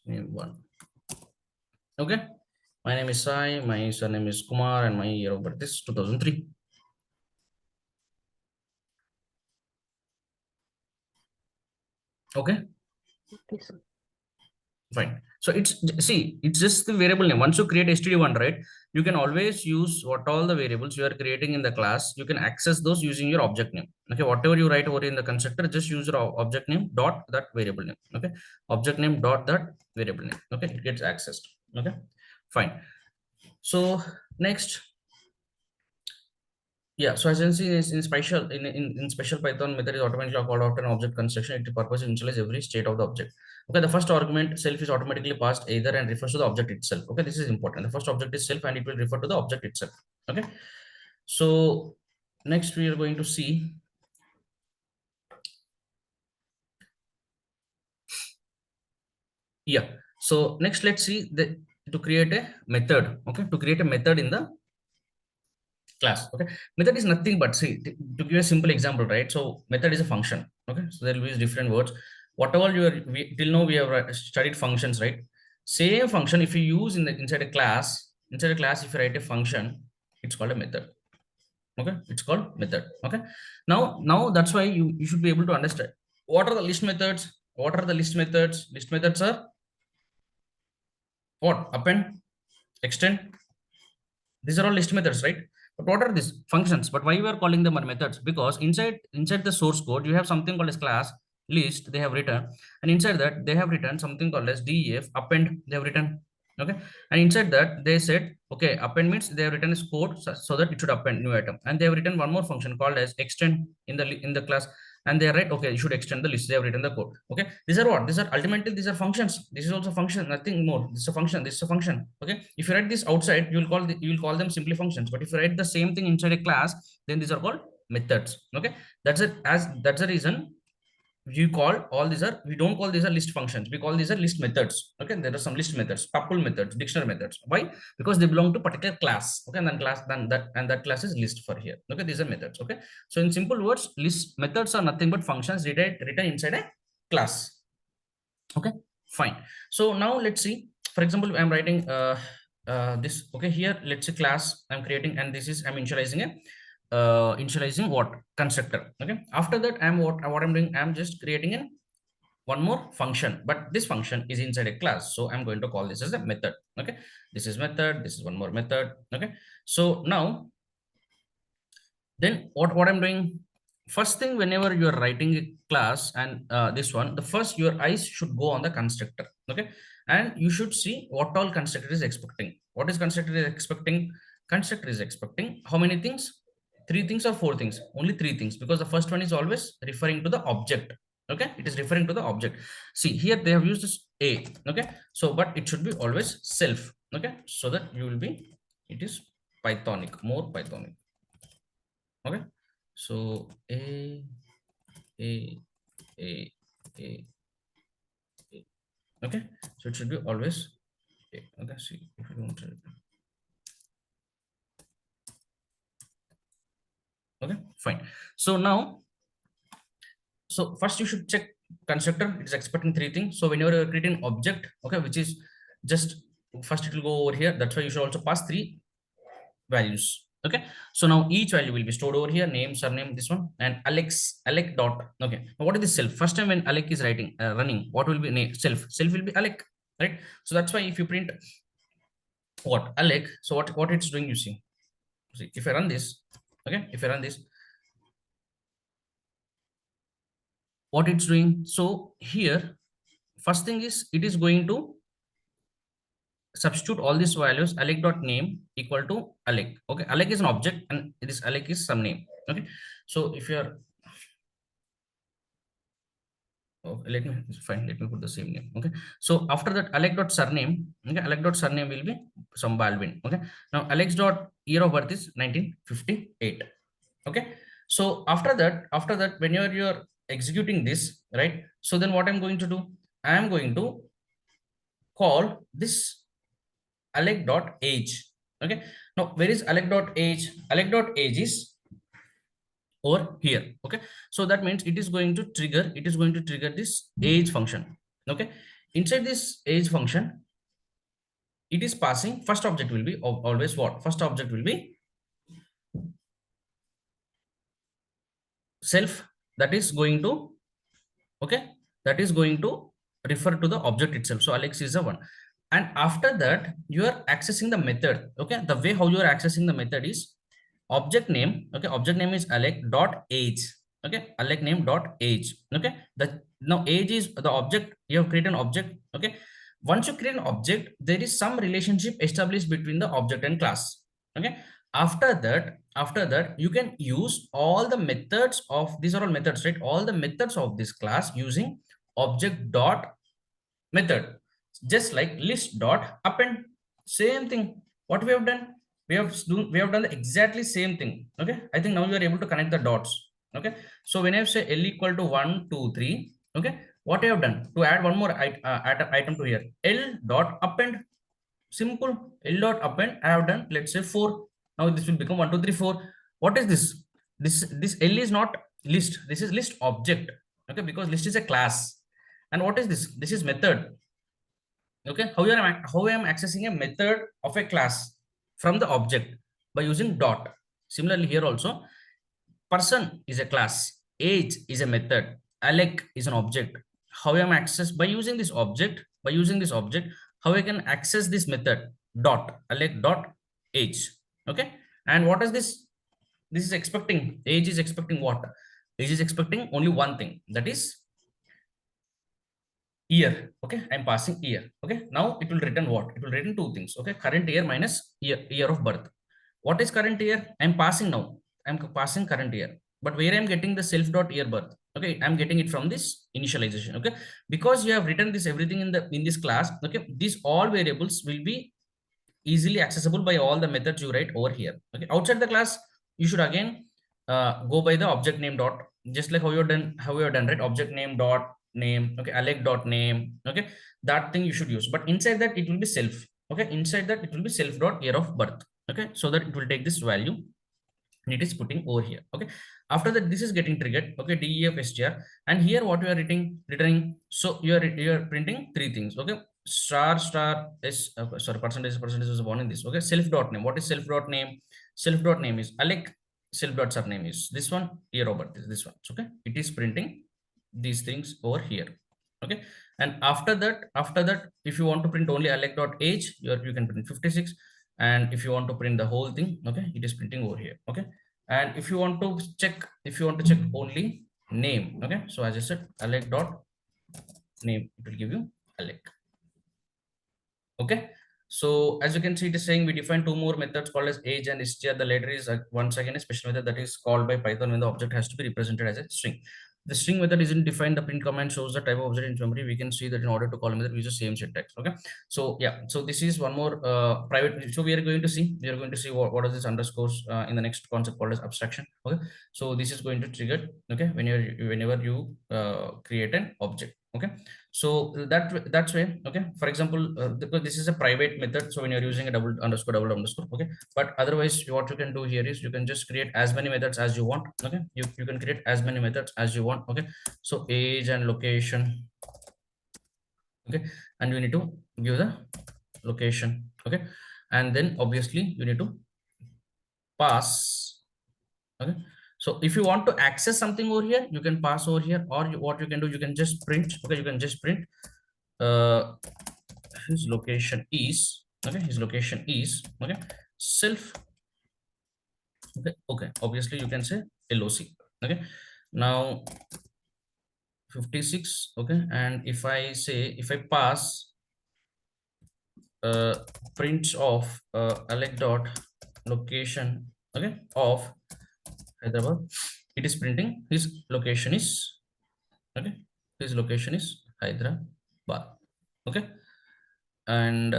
name 1. Okay, my name is Sai, my surname is Kumar, and my year of birth is 2003. Okay, Okay, sir. fine. So it's just the variable name. Once you create std1, right, you can always use what all the variables you are creating in the class. You can access those using your object name. Okay, whatever you write over in the constructor, just use your object name dot that variable name. Okay, object name dot that variable name. Okay, it gets accessed. Okay, fine. So next, yeah, so as you can see is in special Python method is automatically called after an object construction. It purpose initialize every state of the object. Okay, the first argument self is automatically passed either and refers to the object itself. Okay, this is important. The first object is self and it will refer to the object itself. Okay, so next we are going to see, yeah. So next let's see the to create a method. Okay, to create a method in the class. Okay, method is nothing but, see, to give a simple example, right? So method is a function. Okay, so there will be different words. Whatever till now we have studied functions, right? Same function if you use in the inside a class, if you write a function, it's called a method. Okay, it's called method. Okay, now that's why you should be able to understand what are the list methods. What are the list methods? List methods are what? Append, extend. These are all list methods, right? But what are these functions? But why we are calling them are methods? Because inside the source code you have something called as class list they have written, and inside that they have written something called as def append they have written. Okay, and inside that they said, okay, append means they have written as code so that it should append new item, and they have written one more function called as extend in the class, and they are right, okay, you should extend the list, they have written the code. Okay, these are what? These are ultimately, these are functions. This is also function, nothing more. This is a function, this is a function. Okay, if you write this outside, you will call them simply functions, but if you write the same thing inside a class, then these are called methods. Okay, that's the reason we call all these are, we don't call these are list functions, we call these are list methods. Okay, there are some list methods, tuple methods, dictionary methods. Why? Because they belong to particular class. Okay, and that class is list for here. Okay, these are methods. Okay, so in simple words, list methods are nothing but functions written inside a class. Okay, fine. So now let's see, for example, I'm writing this. Okay, here let's say class I'm creating, and this is I'm initializing a initializing what? Constructor. Okay, after that what I'm doing, I'm just creating a one more function, but this function is inside a class, so I'm going to call this as a method. Okay, this is method, this is one more method. Okay, so now then what I'm doing, first thing, whenever you are writing a class and this one, the first your eyes should go on the constructor. Okay, and you should see what all constructor is expecting. What is constructor is expecting? Constructor is expecting how many things? Three things or four things? Only three things, because the first one is always referring to the object. Okay, it is referring to the object. See here they have used this a. Okay, so but it should be always self. Okay, so that you will be, it is Pythonic, more Pythonic. Okay, so a a a a, a. Okay, so it should be always a. Okay, see if you don't. Okay, fine. So now, so first you should check constructor, it is expecting three things. So whenever you're creating object, okay, which is just first it will go over here, that's why you should also pass three values. Okay, so now each value will be stored over here, name, surname, this one, and alec dot. Okay, now what is this self? First time when alec is writing running, what will be name? Self will be alec, right? So that's why if you print what alec, so what it's doing, you see if I run this, okay, if I run this, what it's doing. So here first thing is it is going to substitute all these values, alec dot name equal to alec. Okay, alec is an object and this alec is some name. Okay, so if you are, oh, let me fine, let me put the same name. Okay, so after that alec dot surname, okay, alec dot surname will be some Baldwin. Okay, now alex dot year of birth is 1958. Okay, so after that whenever you are executing this, right, so then what I'm going to do, I am going to call this alec dot age. Okay, now where is alec dot age? Alec dot age is over here. Okay, so that means it is going to trigger this age function. Okay, inside this age function, it is passing first object will be always what? First object will be self, that is going to, okay, that is going to refer to the object itself. So Alex is a one. And after that, you are accessing the method. Okay, the way how you are accessing the method is object name. Okay, object name is Alex dot age. Okay, Alex name dot age. Okay, the now age is the object. You have created an object. Okay, once you create an object, there is some relationship established between the object and class. Okay, after that you can use all the methods of, these are all methods, right? All the methods of this class using object dot method, just like list dot append. Same thing what we have done, we have done the exactly same thing. Okay, I think now you are able to connect the dots. Okay, so when I say L equal to 1 2 3, okay, what I have done to add one more item to here, L dot append. Simple. L dot append I have done, let's say 4. Now this will become 1 2 3 4. What is this? This L is not list, this is list object. Okay, because list is a class. And what is this? This is method. Okay, how I am accessing a method of a class from the object by using dot. Similarly here also, person is a class, age is a method, Alec is an object. How I am access by using this object, how I can access this method dot Alec dot age. Okay, and what is this? This is expecting, age is expecting what? Age is expecting only one thing, that is year. Okay, I'm passing year. Okay, now it will return what? It will return two things. Okay, current year minus year of birth. What is current year? I'm passing now. I'm passing current year. But where I'm getting the self dot year birth? Okay, I'm getting it from this initialization. Okay, because you have written this everything in this class. Okay, these all variables will be easily accessible by all the methods you write over here. Okay, outside the class, you should again go by the object name dot, just like how you're done, right? Object name dot name. Okay, Alec dot name. Okay, that thing you should use. But inside that it will be self. Okay, inside that it will be self dot year of birth. Okay, so that it will take this value and it is putting over here. Okay, after that this is getting triggered. Okay, def str, and here what you are returning. So you are printing three things. Okay, star is sorry, percentage is one in this. Okay, self dot name. What is self dot name? Self dot name is Alec, self dot surname is this one, year of birth is this one. Okay, it is printing these things over here. Okay, and after that if you want to print only Alec dot age, you can print 56. And if you want to print the whole thing, okay, it is printing over here. Okay, and if you want to check only name, okay, so as I said, Alec dot name, it will give you Alec. Okay, so as you can see, it is saying we define two more methods called as age and str. The latter is once again a special method that is called by Python when the object has to be represented as a string. The string method isn't defined. The print command shows the type of object in memory. We can see that in order to call a method, we use the same syntax. Okay, so yeah, so this is one more private. So we are going to see what are these underscores in the next concept called as abstraction. Okay, so this is going to trigger, okay, whenever you create an object. Okay, so that's way. Okay, for example, because this is a private method, so when you're using a double underscore, okay, but otherwise what you can do here is you can just create as many methods as you want. Okay, you can create as many methods as you want. Okay, so age and location. Okay, and you need to give the location. Okay, and then obviously you need to pass. Okay, so if you want to access something over here, you can pass over here, or what you can do, you can just print. Okay, you can just print his location is, okay, his location is, okay, self. Okay, obviously you can say loc. Okay, now 56. Okay, and if I pass print of Alec dot location, okay, of Hyderabad, it is printing his location is, okay, his location is Hyderabad. Okay, and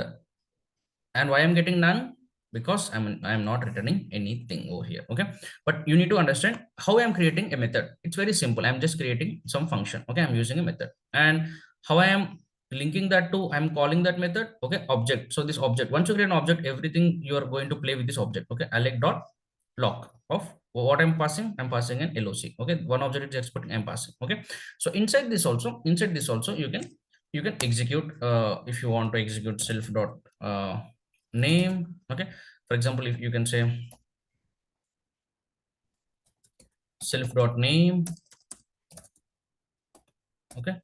why I'm getting none? Because I'm not returning anything over here. Okay, but you need to understand how I'm creating a method. It's very simple. I'm just creating some function. Okay, I'm using a method, and how I am linking that to, I'm calling that method, okay, object. So this object, once you create an object, everything you are going to play with this object. Okay, Alec dot lock of what I'm passing an loc. Okay, one object is expecting, I'm passing. Okay, so inside this also you can you can execute if you want to execute self dot name. Okay, for example, if you can say self dot name, okay,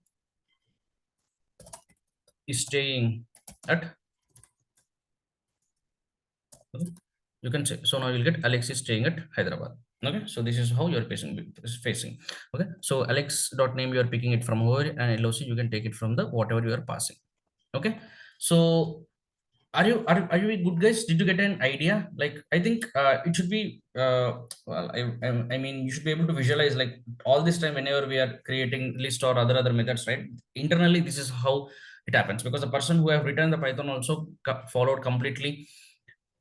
is staying at, okay, you can say, so now you'll get Alex is staying at Hyderabad. Okay, so this is how you're facing. Okay, so Alex dot name, you are picking it from over, and LOC you can take it from the whatever you are passing. Okay, so are you good, guys? Did you get an idea? Like, I think it should be well, I mean, you should be able to visualize, like, all this time whenever we are creating list or other methods, right? Internally, this is how it happens, because the person who have written the Python also followed completely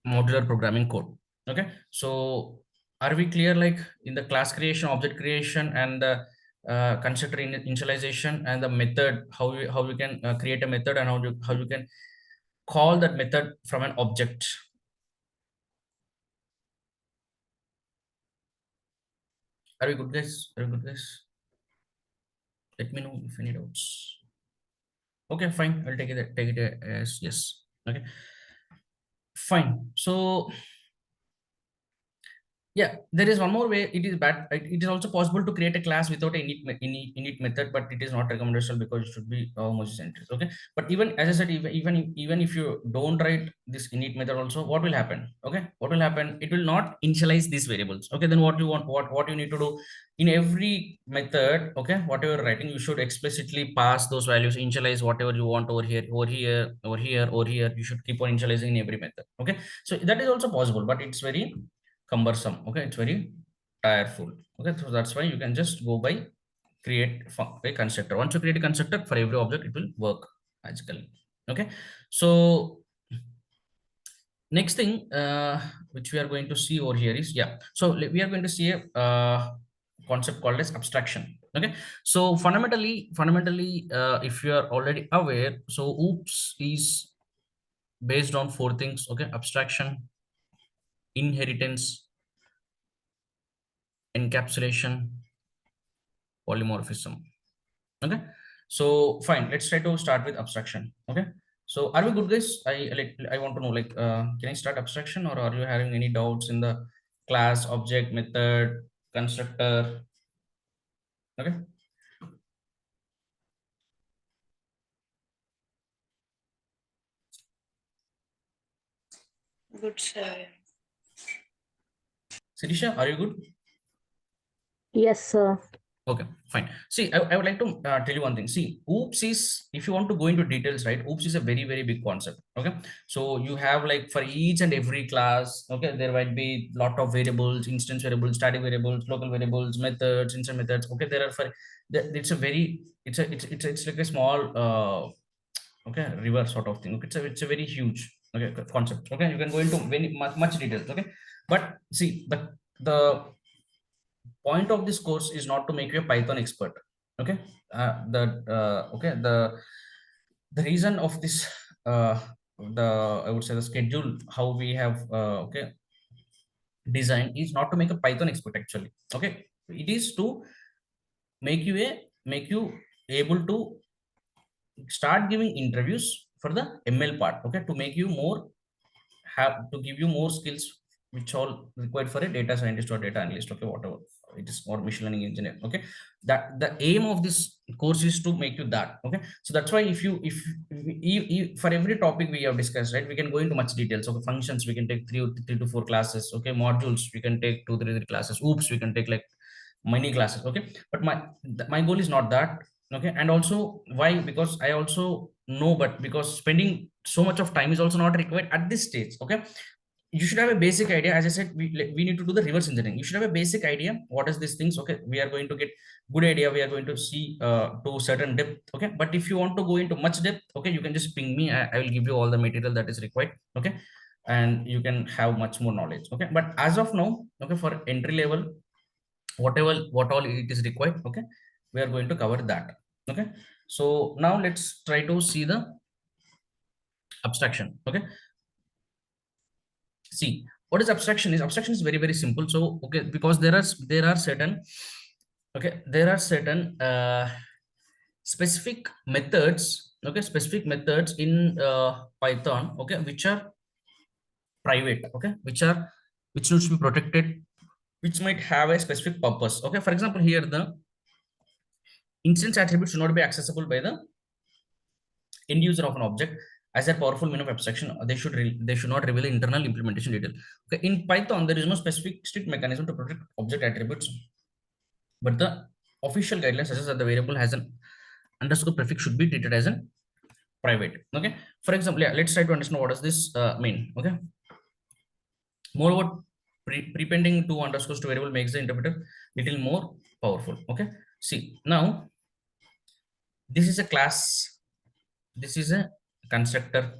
modular programming code. Okay, so are we clear, like, in the class creation, object creation, and the constructor initialization, and the method, how you can create a method, and how you can call that method from an object? Are we good, guys? Are we good, guys? Let me know if any doubts. Okay, fine, I'll take it as yes. Okay, fine. So yeah, there is one more way. It is bad. It is also possible to create a class without a init method, but it is not recommendable because it should be homogeneous entries. Okay, but even as I said, even if you don't write this init method also, what will happen? Okay, what will happen? It will not initialize these variables. Okay, then what you want, what you need to do in every method? Okay, whatever you're writing, you should explicitly pass those values, initialize whatever you want over here, over here, over here, over here. You should keep on initializing in every method. Okay, so that is also possible, but it's very cumbersome. Okay, it's very tireful. Okay, so that's why you can just go by create a constructor. Once you create a constructor for every object, it will work magically. Okay, so next thing which we are going to see over here is, yeah, so we are going to see a concept called as abstraction. Okay, so fundamentally if you are already aware, so oops is based on four things. Okay, abstraction, inheritance, encapsulation, polymorphism. Okay, so fine, let's try to start with abstraction. Okay, so are we good, guys? I want to know, like, can I start abstraction, or are you having any doubts in the class, object, method, constructor? Okay, Good, sir. Sirisha, are you good? Yes, sir. Okay, fine. See, I would like to tell you one thing. See, oops is, if you want to go into details, right? Oops is a very big concept. Okay, so you have, like, for each and every class, okay, there might be lot of variables, instance variables, static variables, local variables, methods, instant methods. Okay, there are it's a very, it's like a small okay, river sort of thing. Okay, it's a very huge, okay, concept. Okay, you can go into very much details. Okay, but see, the point of this course is not to make you a Python expert. Okay, okay, the reason of this the, I would say, the schedule how we have okay, design is not to make a Python expert actually. Okay, it is to make you able to start giving interviews for the ML part. Okay, to make you more, have to give you more skills which all required for a data scientist or data analyst. Okay, whatever it is, or machine learning engineer. Okay, that the aim of this course is to make you that. Okay, so that's why if for every topic we have discussed, right, we can go into much details. Okay, functions we can take three to four classes. Okay, modules we can take three classes. Oops, we can take like many classes. Okay, but my goal is not that. Okay, and also why? Because I also know, but because spending so much of time is also not required at this stage. Okay, you should have a basic idea. As I said, we need to do the reverse engineering. You should have a basic idea what is these things. Okay, we are going to get good idea, we are going to see to certain depth. Okay, but if you want to go into much depth, okay, you can just ping me. I will give you all the material that is required. Okay, and you can have much more knowledge. Okay, but as of now, okay, for entry level, what all it is required, okay, we are going to cover that. Okay, so now let's try to see the abstraction. Okay, see, what is abstraction is, abstraction is very simple. So okay, because there are certain, okay, there are certain specific methods okay, specific methods in Python, okay, which are private, okay, which needs to be protected, which might have a specific purpose. Okay, for example, here the instance attributes should not be accessible by the end user of an object as a powerful mean of abstraction. They should not reveal internal implementation detail. Okay, in Python there is no specific strict mechanism to protect object attributes, but the official guidelines suggests that the variable has an underscore prefix should be treated as a private. Okay, for example, yeah, let's try to understand what does this mean. Okay, moreover, prepending two underscores to variable makes the interpreter little more powerful. Okay, see now this is a class, this is a constructor,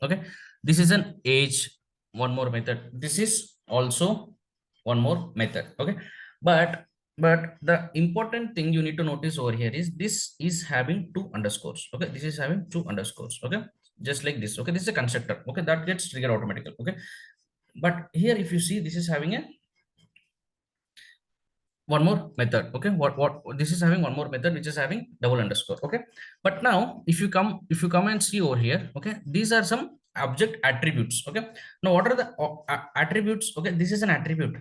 okay, this is an age, one more method, this is also one more method. Okay, but the important thing you need to notice over here is this is having two underscores. Okay, this is having two underscores. Okay, just like this. Okay, this is a constructor. Okay, that gets triggered automatically. Okay, but here if you see, this is having a one more method. Okay, what this is having one more method which is having double underscore. Okay, but now if you come and see over here, okay, these are some object attributes. Okay, now what are the attributes? Okay, this is an attribute.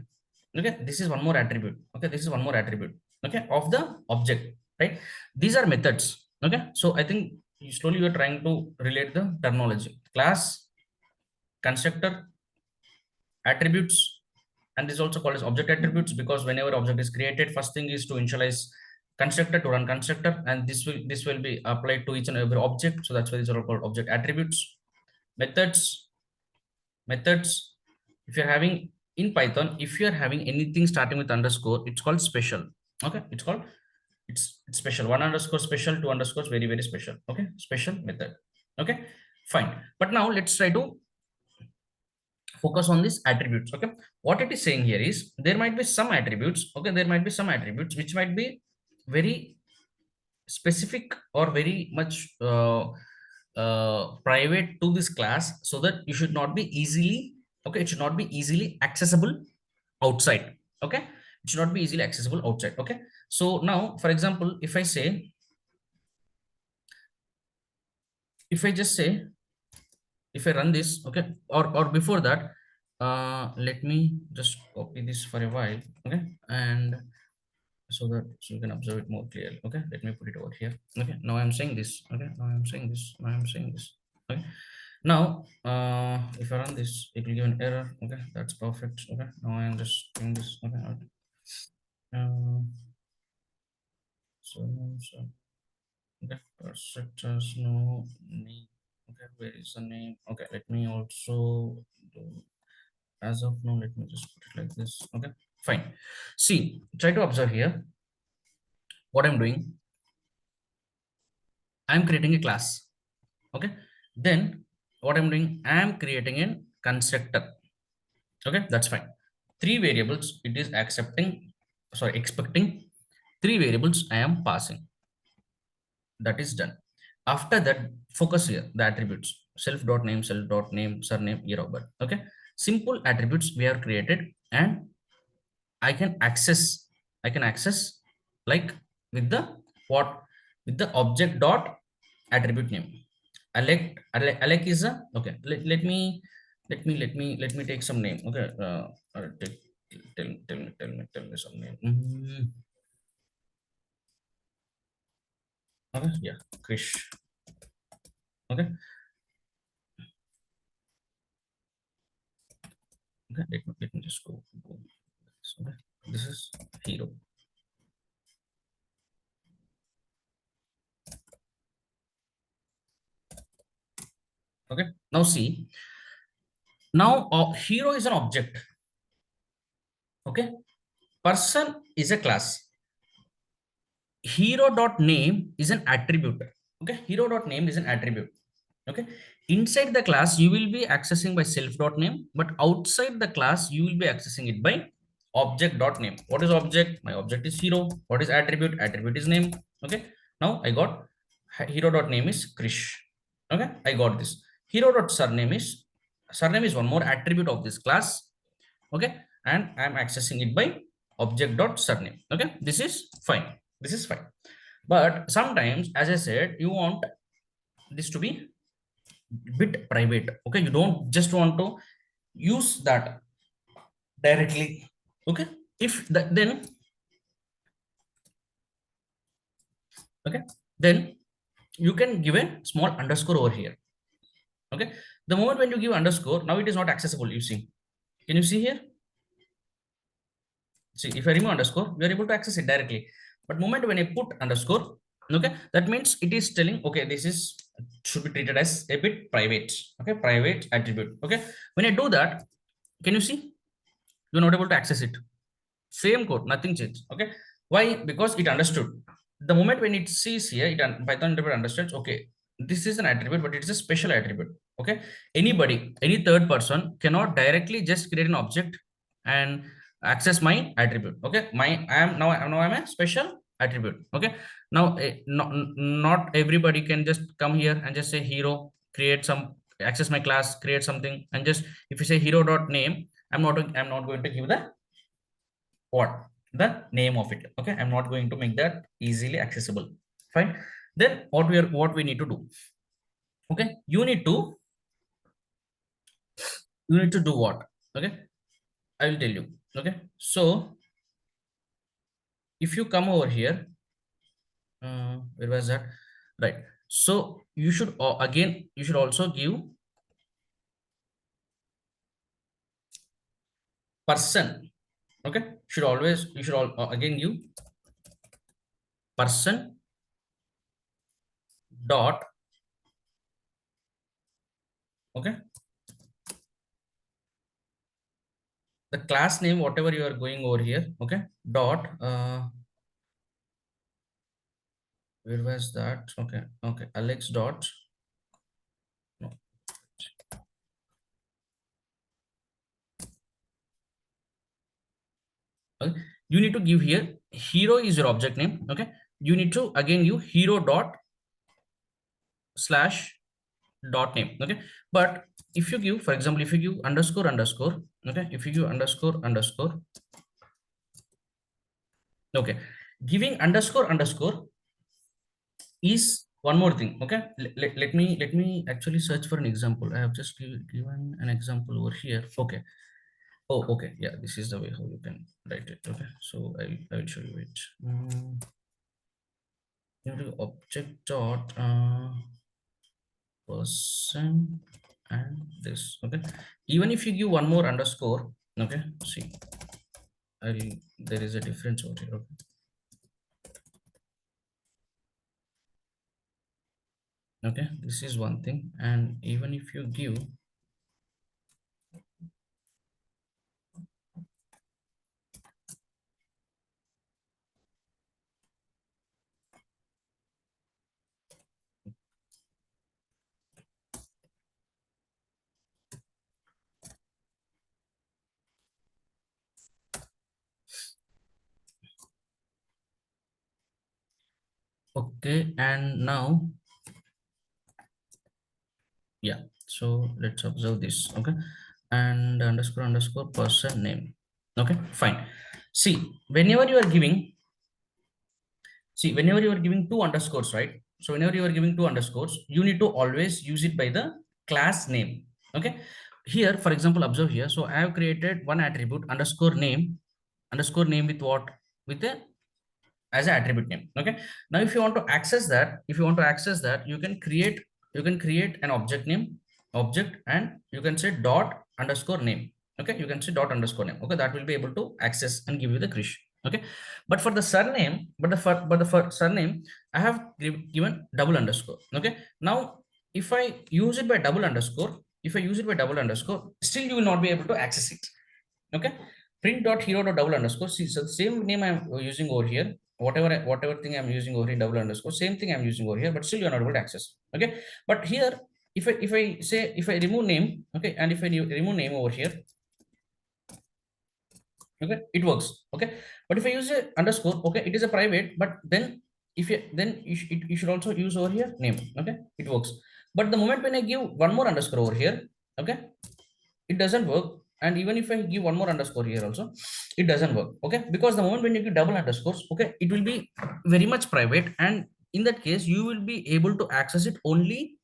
Okay, this is one more attribute. Okay, this is one more attribute, okay, of the object, right? These are methods. Okay, so I think slowly you are trying to relate the terminology: class, constructor, attributes, and this is also called as object attributes, because whenever object is created, first thing is to initialize constructor to run constructor, and this will be applied to each and every object. So that's why these are all called object attributes. Methods methods, if you're having in Python, if you're having anything starting with underscore, it's called special. Okay, it's called, it's special. One underscore special, two underscores very very special. Okay, special method. Okay, fine. But now let's try to focus on these attributes. Okay, what it is saying here is there might be some attributes. Okay, there might be some attributes which might be very specific or very much private to this class, so that you should not be easily, okay, it should not be easily accessible outside. Okay, it should not be easily accessible outside. Okay, so now for example, if I say, if I just say, if I run this, okay, or before that, let me just copy this for a while. Okay, and so that so you can observe it more clearly. Okay, let me put it over here. Okay, now I'm saying this. Okay, now I'm saying this. Now I'm saying this. Okay, now if I run this, it will give an error. Okay, that's perfect. Okay, now I'm just doing this. Okay, so okay, constructors no name. Okay, where is the name? Okay, let me also do, as of now, let me just put it like this. Okay, fine. See, try to observe here what I'm doing. I'm creating a class. Okay, then what I'm doing, I'm creating a constructor. Okay, that's fine. Three variables it is accepting, sorry, expecting. Three variables I am passing. That is done. After that, focus here the attributes: self.name, self.name, surname, year of birth. Okay, simple attributes we have created, and I can access, like with the what, with the object dot attribute name. Alec is a, okay, let me take some name. Okay, take, tell me some name. Okay, yeah, Krish. Okay, okay, let me just go. Okay, this is hero. Okay, now see, now hero is an object. Okay, person is a class. Hero dot name is an attribute. Okay, hero dot name is an attribute. Okay, inside the class you will be accessing by self dot name, but outside the class you will be accessing it by object dot name. What is object? My object is hero. What is attribute? Attribute is name. Okay, now I got hero dot name is Krish. Okay, I got this. Hero dot surname is one more attribute of this class. Okay, and I'm accessing it by object dot surname. Okay, this is fine. This is fine. But sometimes, as I said, you want this to be bit private. Okay, you don't just want to use that directly. Okay, if that, then okay, then you can give a small underscore over here. Okay, the moment when you give underscore, now it is not accessible. You see, can you see here? See, if I remove underscore, we are able to access it directly. But moment when I put underscore, okay, that means it is telling, okay, this is should be treated as a bit private. Okay, private attribute. Okay, when I do that, can you see? You're not able to access it. Same code, nothing changed. Okay, why? Because it understood. The moment when it sees here, Python interpreter understands, okay, this is an attribute, but it's a special attribute. Okay, anybody, any third person cannot directly just create an object and access my attribute. Okay, I'm a special attribute. Okay, now not everybody can just come here and just say hero, create some, access my class, create something, and just if you say hero dot name, I'm not going to give the what the name of it. Okay, I'm not going to make that easily accessible. Fine, then what we need to do, okay, you need to do what? Okay, I will tell you. Okay, so if you come over here, where was that? Right, so you should again you should also give person. Okay, should always you should all again give person dot. Okay, the class name whatever you are going over here. Okay, dot where was that? Okay, okay, Alex dot, no. Okay, you need to give here hero is your object name. Okay, you need to again give hero dot slash dot name. Okay, but if you give, for example, if you give underscore underscore, okay, if you give underscore underscore, okay, giving underscore underscore is one more thing. Okay, let me actually search for an example. I have just given an example over here. Okay, oh, okay, yeah, this is the way how you can write it. Okay, so I will show you it. You do object dot person and this. Okay, even if you give one more underscore, okay, see, there is a difference over here. Okay, okay, this is one thing, and even if you give, okay, and now, yeah, so let's observe this. Okay, and underscore underscore person name. Okay, fine. See, whenever you are giving, see, whenever you are giving two underscores, right? So whenever you are giving two underscores, you need to always use it by the class name. Okay, here, for example, observe here. So I have created one attribute underscore name with what? With a as an attribute name. Okay, now if you want to access that, you can create an object name, object, and you can say dot underscore name. Okay, you can say dot underscore name. Okay, that will be able to access and give you the krish. Okay, but for the surname, for surname, I have given double underscore. Okay, now if I use it by double underscore, still you will not be able to access it. Okay, print dot hero dot double underscore. See, so the same name I'm using over here, whatever thing I'm using over here, double underscore, same thing I'm using over here, but still you're not able to access. Okay, but here, if I remove name, okay, and if I remove name over here, okay, it works. Okay, but if I use a underscore, okay, it is a private, but then if you then you should also use over here name. Okay, it works. But the moment when I give one more underscore over here, okay, it doesn't work. And even if I give one more underscore here also, it doesn't work. Okay, because the moment when you give double underscores, okay, it will be very much private, and in that case you will be able to access it only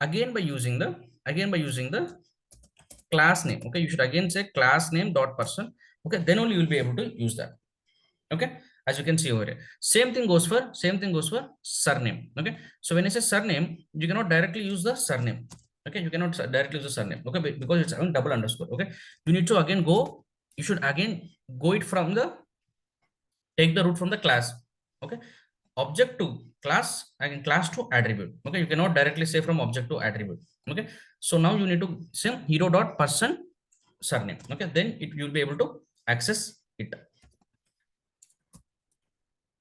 again by using the class name. Okay, you should again say class name dot person. Okay, then only you will be able to use that. Okay, as you can see over here, same thing goes for surname. Okay, so when I say surname, you cannot directly use the surname. Okay, you cannot directly use the surname. Okay, because it's having double underscore. Okay, you need to again go, you should again go it from the, take the root from the class. Okay, object to class, again class to attribute. Okay, you cannot directly say from object to attribute. Okay, so now you need to say hero dot person surname. Okay, then it, you'll be able to access it.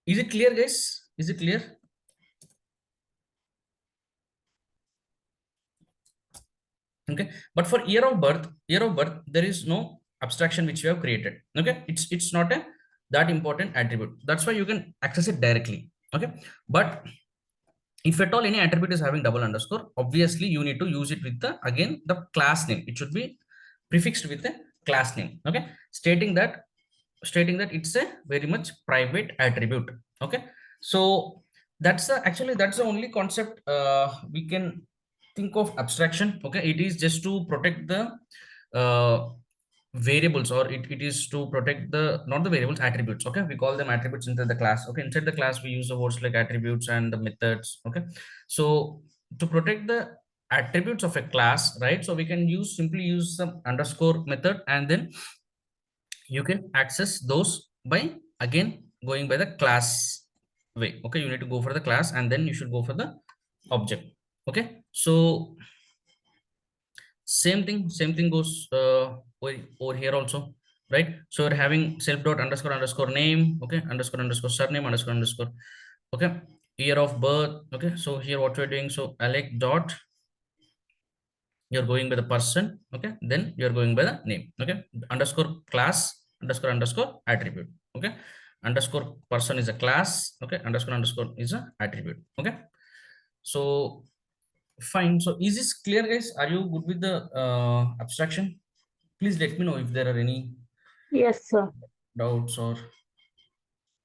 Is it clear, guys? Is it clear? Okay, but for year of birth, there is no abstraction which you have created. Okay, it's not a that important attribute. That's why you can access it directly. Okay, but if at all any attribute is having double underscore, obviously you need to use it with the, again, the class name. It should be prefixed with the class name. Okay, stating that it's a very much private attribute. Okay, so that's the, actually that's the only concept we can think of abstraction. Okay, it is just to protect the variables, or it is to protect the, not the variables, attributes. Okay, we call them attributes inside the class. Okay, inside the class we use the words like attributes and the methods. Okay, so to protect the attributes of a class, right, so we can use, simply use some underscore method, and then you can access those by again going by the class way. Okay, you need to go for the class and then you should go for the object. Okay, so same thing goes over here also, right? So we're having self dot underscore underscore name. Okay, underscore underscore surname underscore underscore. Okay, year of birth. Okay, so here what we're doing, so Alec dot, you're going by the person. Okay, then you're going by the name. Okay, underscore class underscore underscore attribute. Okay, underscore person is a class. Okay, underscore underscore is a attribute. Okay, so fine. So is this clear, guys? Are you good with the abstraction? Please let me know if there are any Yes, sir. doubts or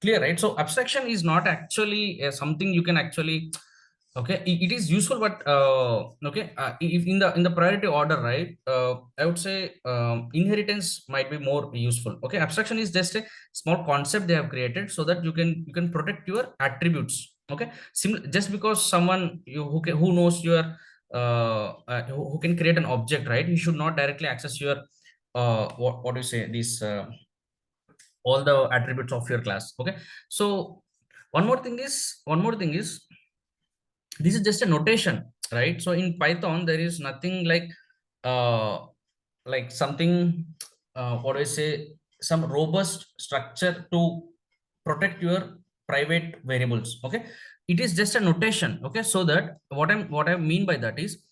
clear, right? So abstraction is not actually something you can actually, okay, it is useful, but okay, if in the priority order, right, I would say inheritance might be more useful. Okay, abstraction is just a small concept they have created so that you can protect your attributes. Okay, just because someone you who knows your who can create an object, right, he should not directly access your what do you say, this all the attributes of your class. Okay, so one more thing is, this is just a notation, right? So in Python there is nothing uh like something what do I say, some robust structure to protect your private variables. Okay, it is just a notation. Okay, so that what I mean by that is,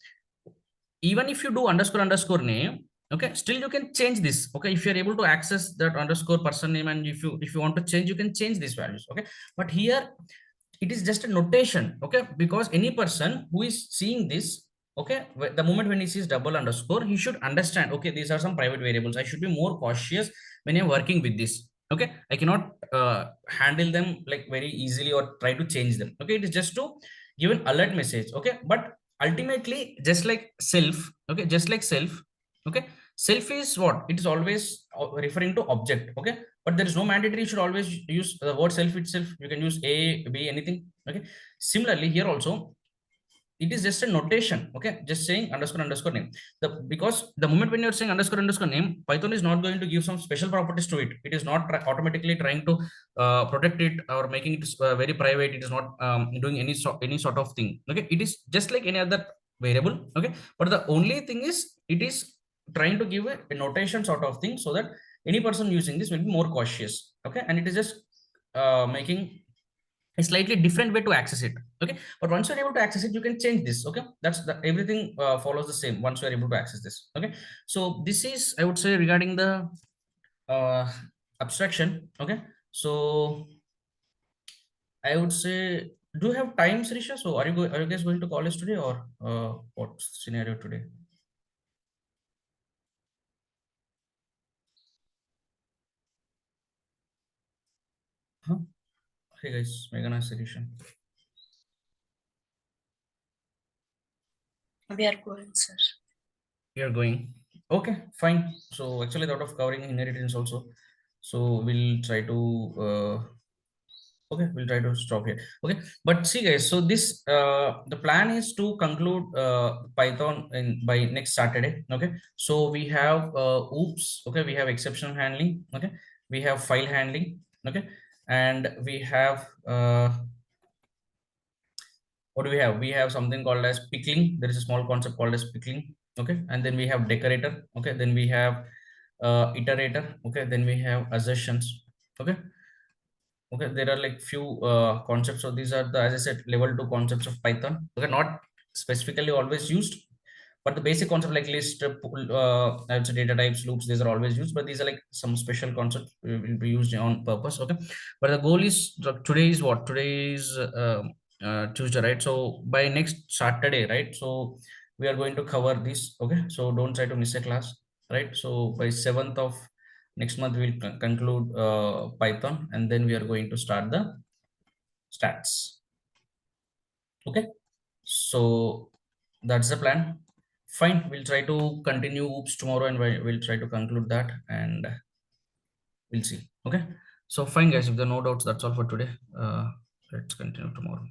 even if you do underscore underscore name, okay, still you can change this. Okay, if you're able to access that underscore person name, and if you want to change, you can change these values. Okay, but here it is just a notation. Okay, because any person who is seeing this, okay, the moment when he sees double underscore, he should understand, okay, these are some private variables, I should be more cautious when I'm working with this. Okay, I cannot handle them like very easily or try to change them. Okay, it is just to give an alert message. Okay, but ultimately just like self, okay, just like self, okay, self is what, it is always referring to object. Okay, but there is no mandatory you should always use the word self itself. You can use a, b, anything. Okay, similarly here also it is just a notation. Okay, just saying underscore underscore name. The because the moment when you're saying underscore underscore name, Python is not going to give some special properties to it. It is not automatically trying to protect it or making it very private. It is not doing any sort of thing. Okay, it is just like any other variable. Okay, but the only thing is, it is trying to give a notation sort of thing, so that any person using this will be more cautious. Okay, and it is just making a slightly different way to access it. Okay, but once you're able to access it, you can change this. Okay, that's the everything follows the same once you're able to access this. Okay, so this is, I would say, regarding the uh, abstraction. Okay, so I would say, do you have time, Srisha? So are you guys going to college today, or what scenario today? Huh? Hey guys, Meghana, Sirisha. We are going, sir. We are going. Okay, fine. So actually, thought of covering inheritance also. So we'll try to. Okay, we'll try to stop here. Okay, but see, guys. So this the plan is to conclude Python in by next Saturday. Okay, so we have oops. Okay, we have exception handling. Okay, we have file handling. Okay, and we have what do we have? We have something called as pickling. There is a small concept called as pickling. Okay, and then we have decorator. Okay, then we have iterator. Okay, then we have assertions. Okay, okay, there are like few concepts. So these are the, as I said, level 2 concepts of Python. Okay, not specifically always used, but the basic concept like list, I would say data types, loops, these are always used, but these are like some special concepts will be used on purpose. Okay, but the goal is today is what? Today is Tuesday, right? So by next Saturday, right? So we are going to cover this. Okay, so don't try to miss a class, right? So by 7th of next month we'll conclude Python, and then we are going to start the stats. Okay, so that's the plan. Fine, we'll try to continue oops tomorrow, and we'll try to conclude that, and we'll see. Okay, so fine, guys, if there are no doubts, that's all for today. Let's continue tomorrow.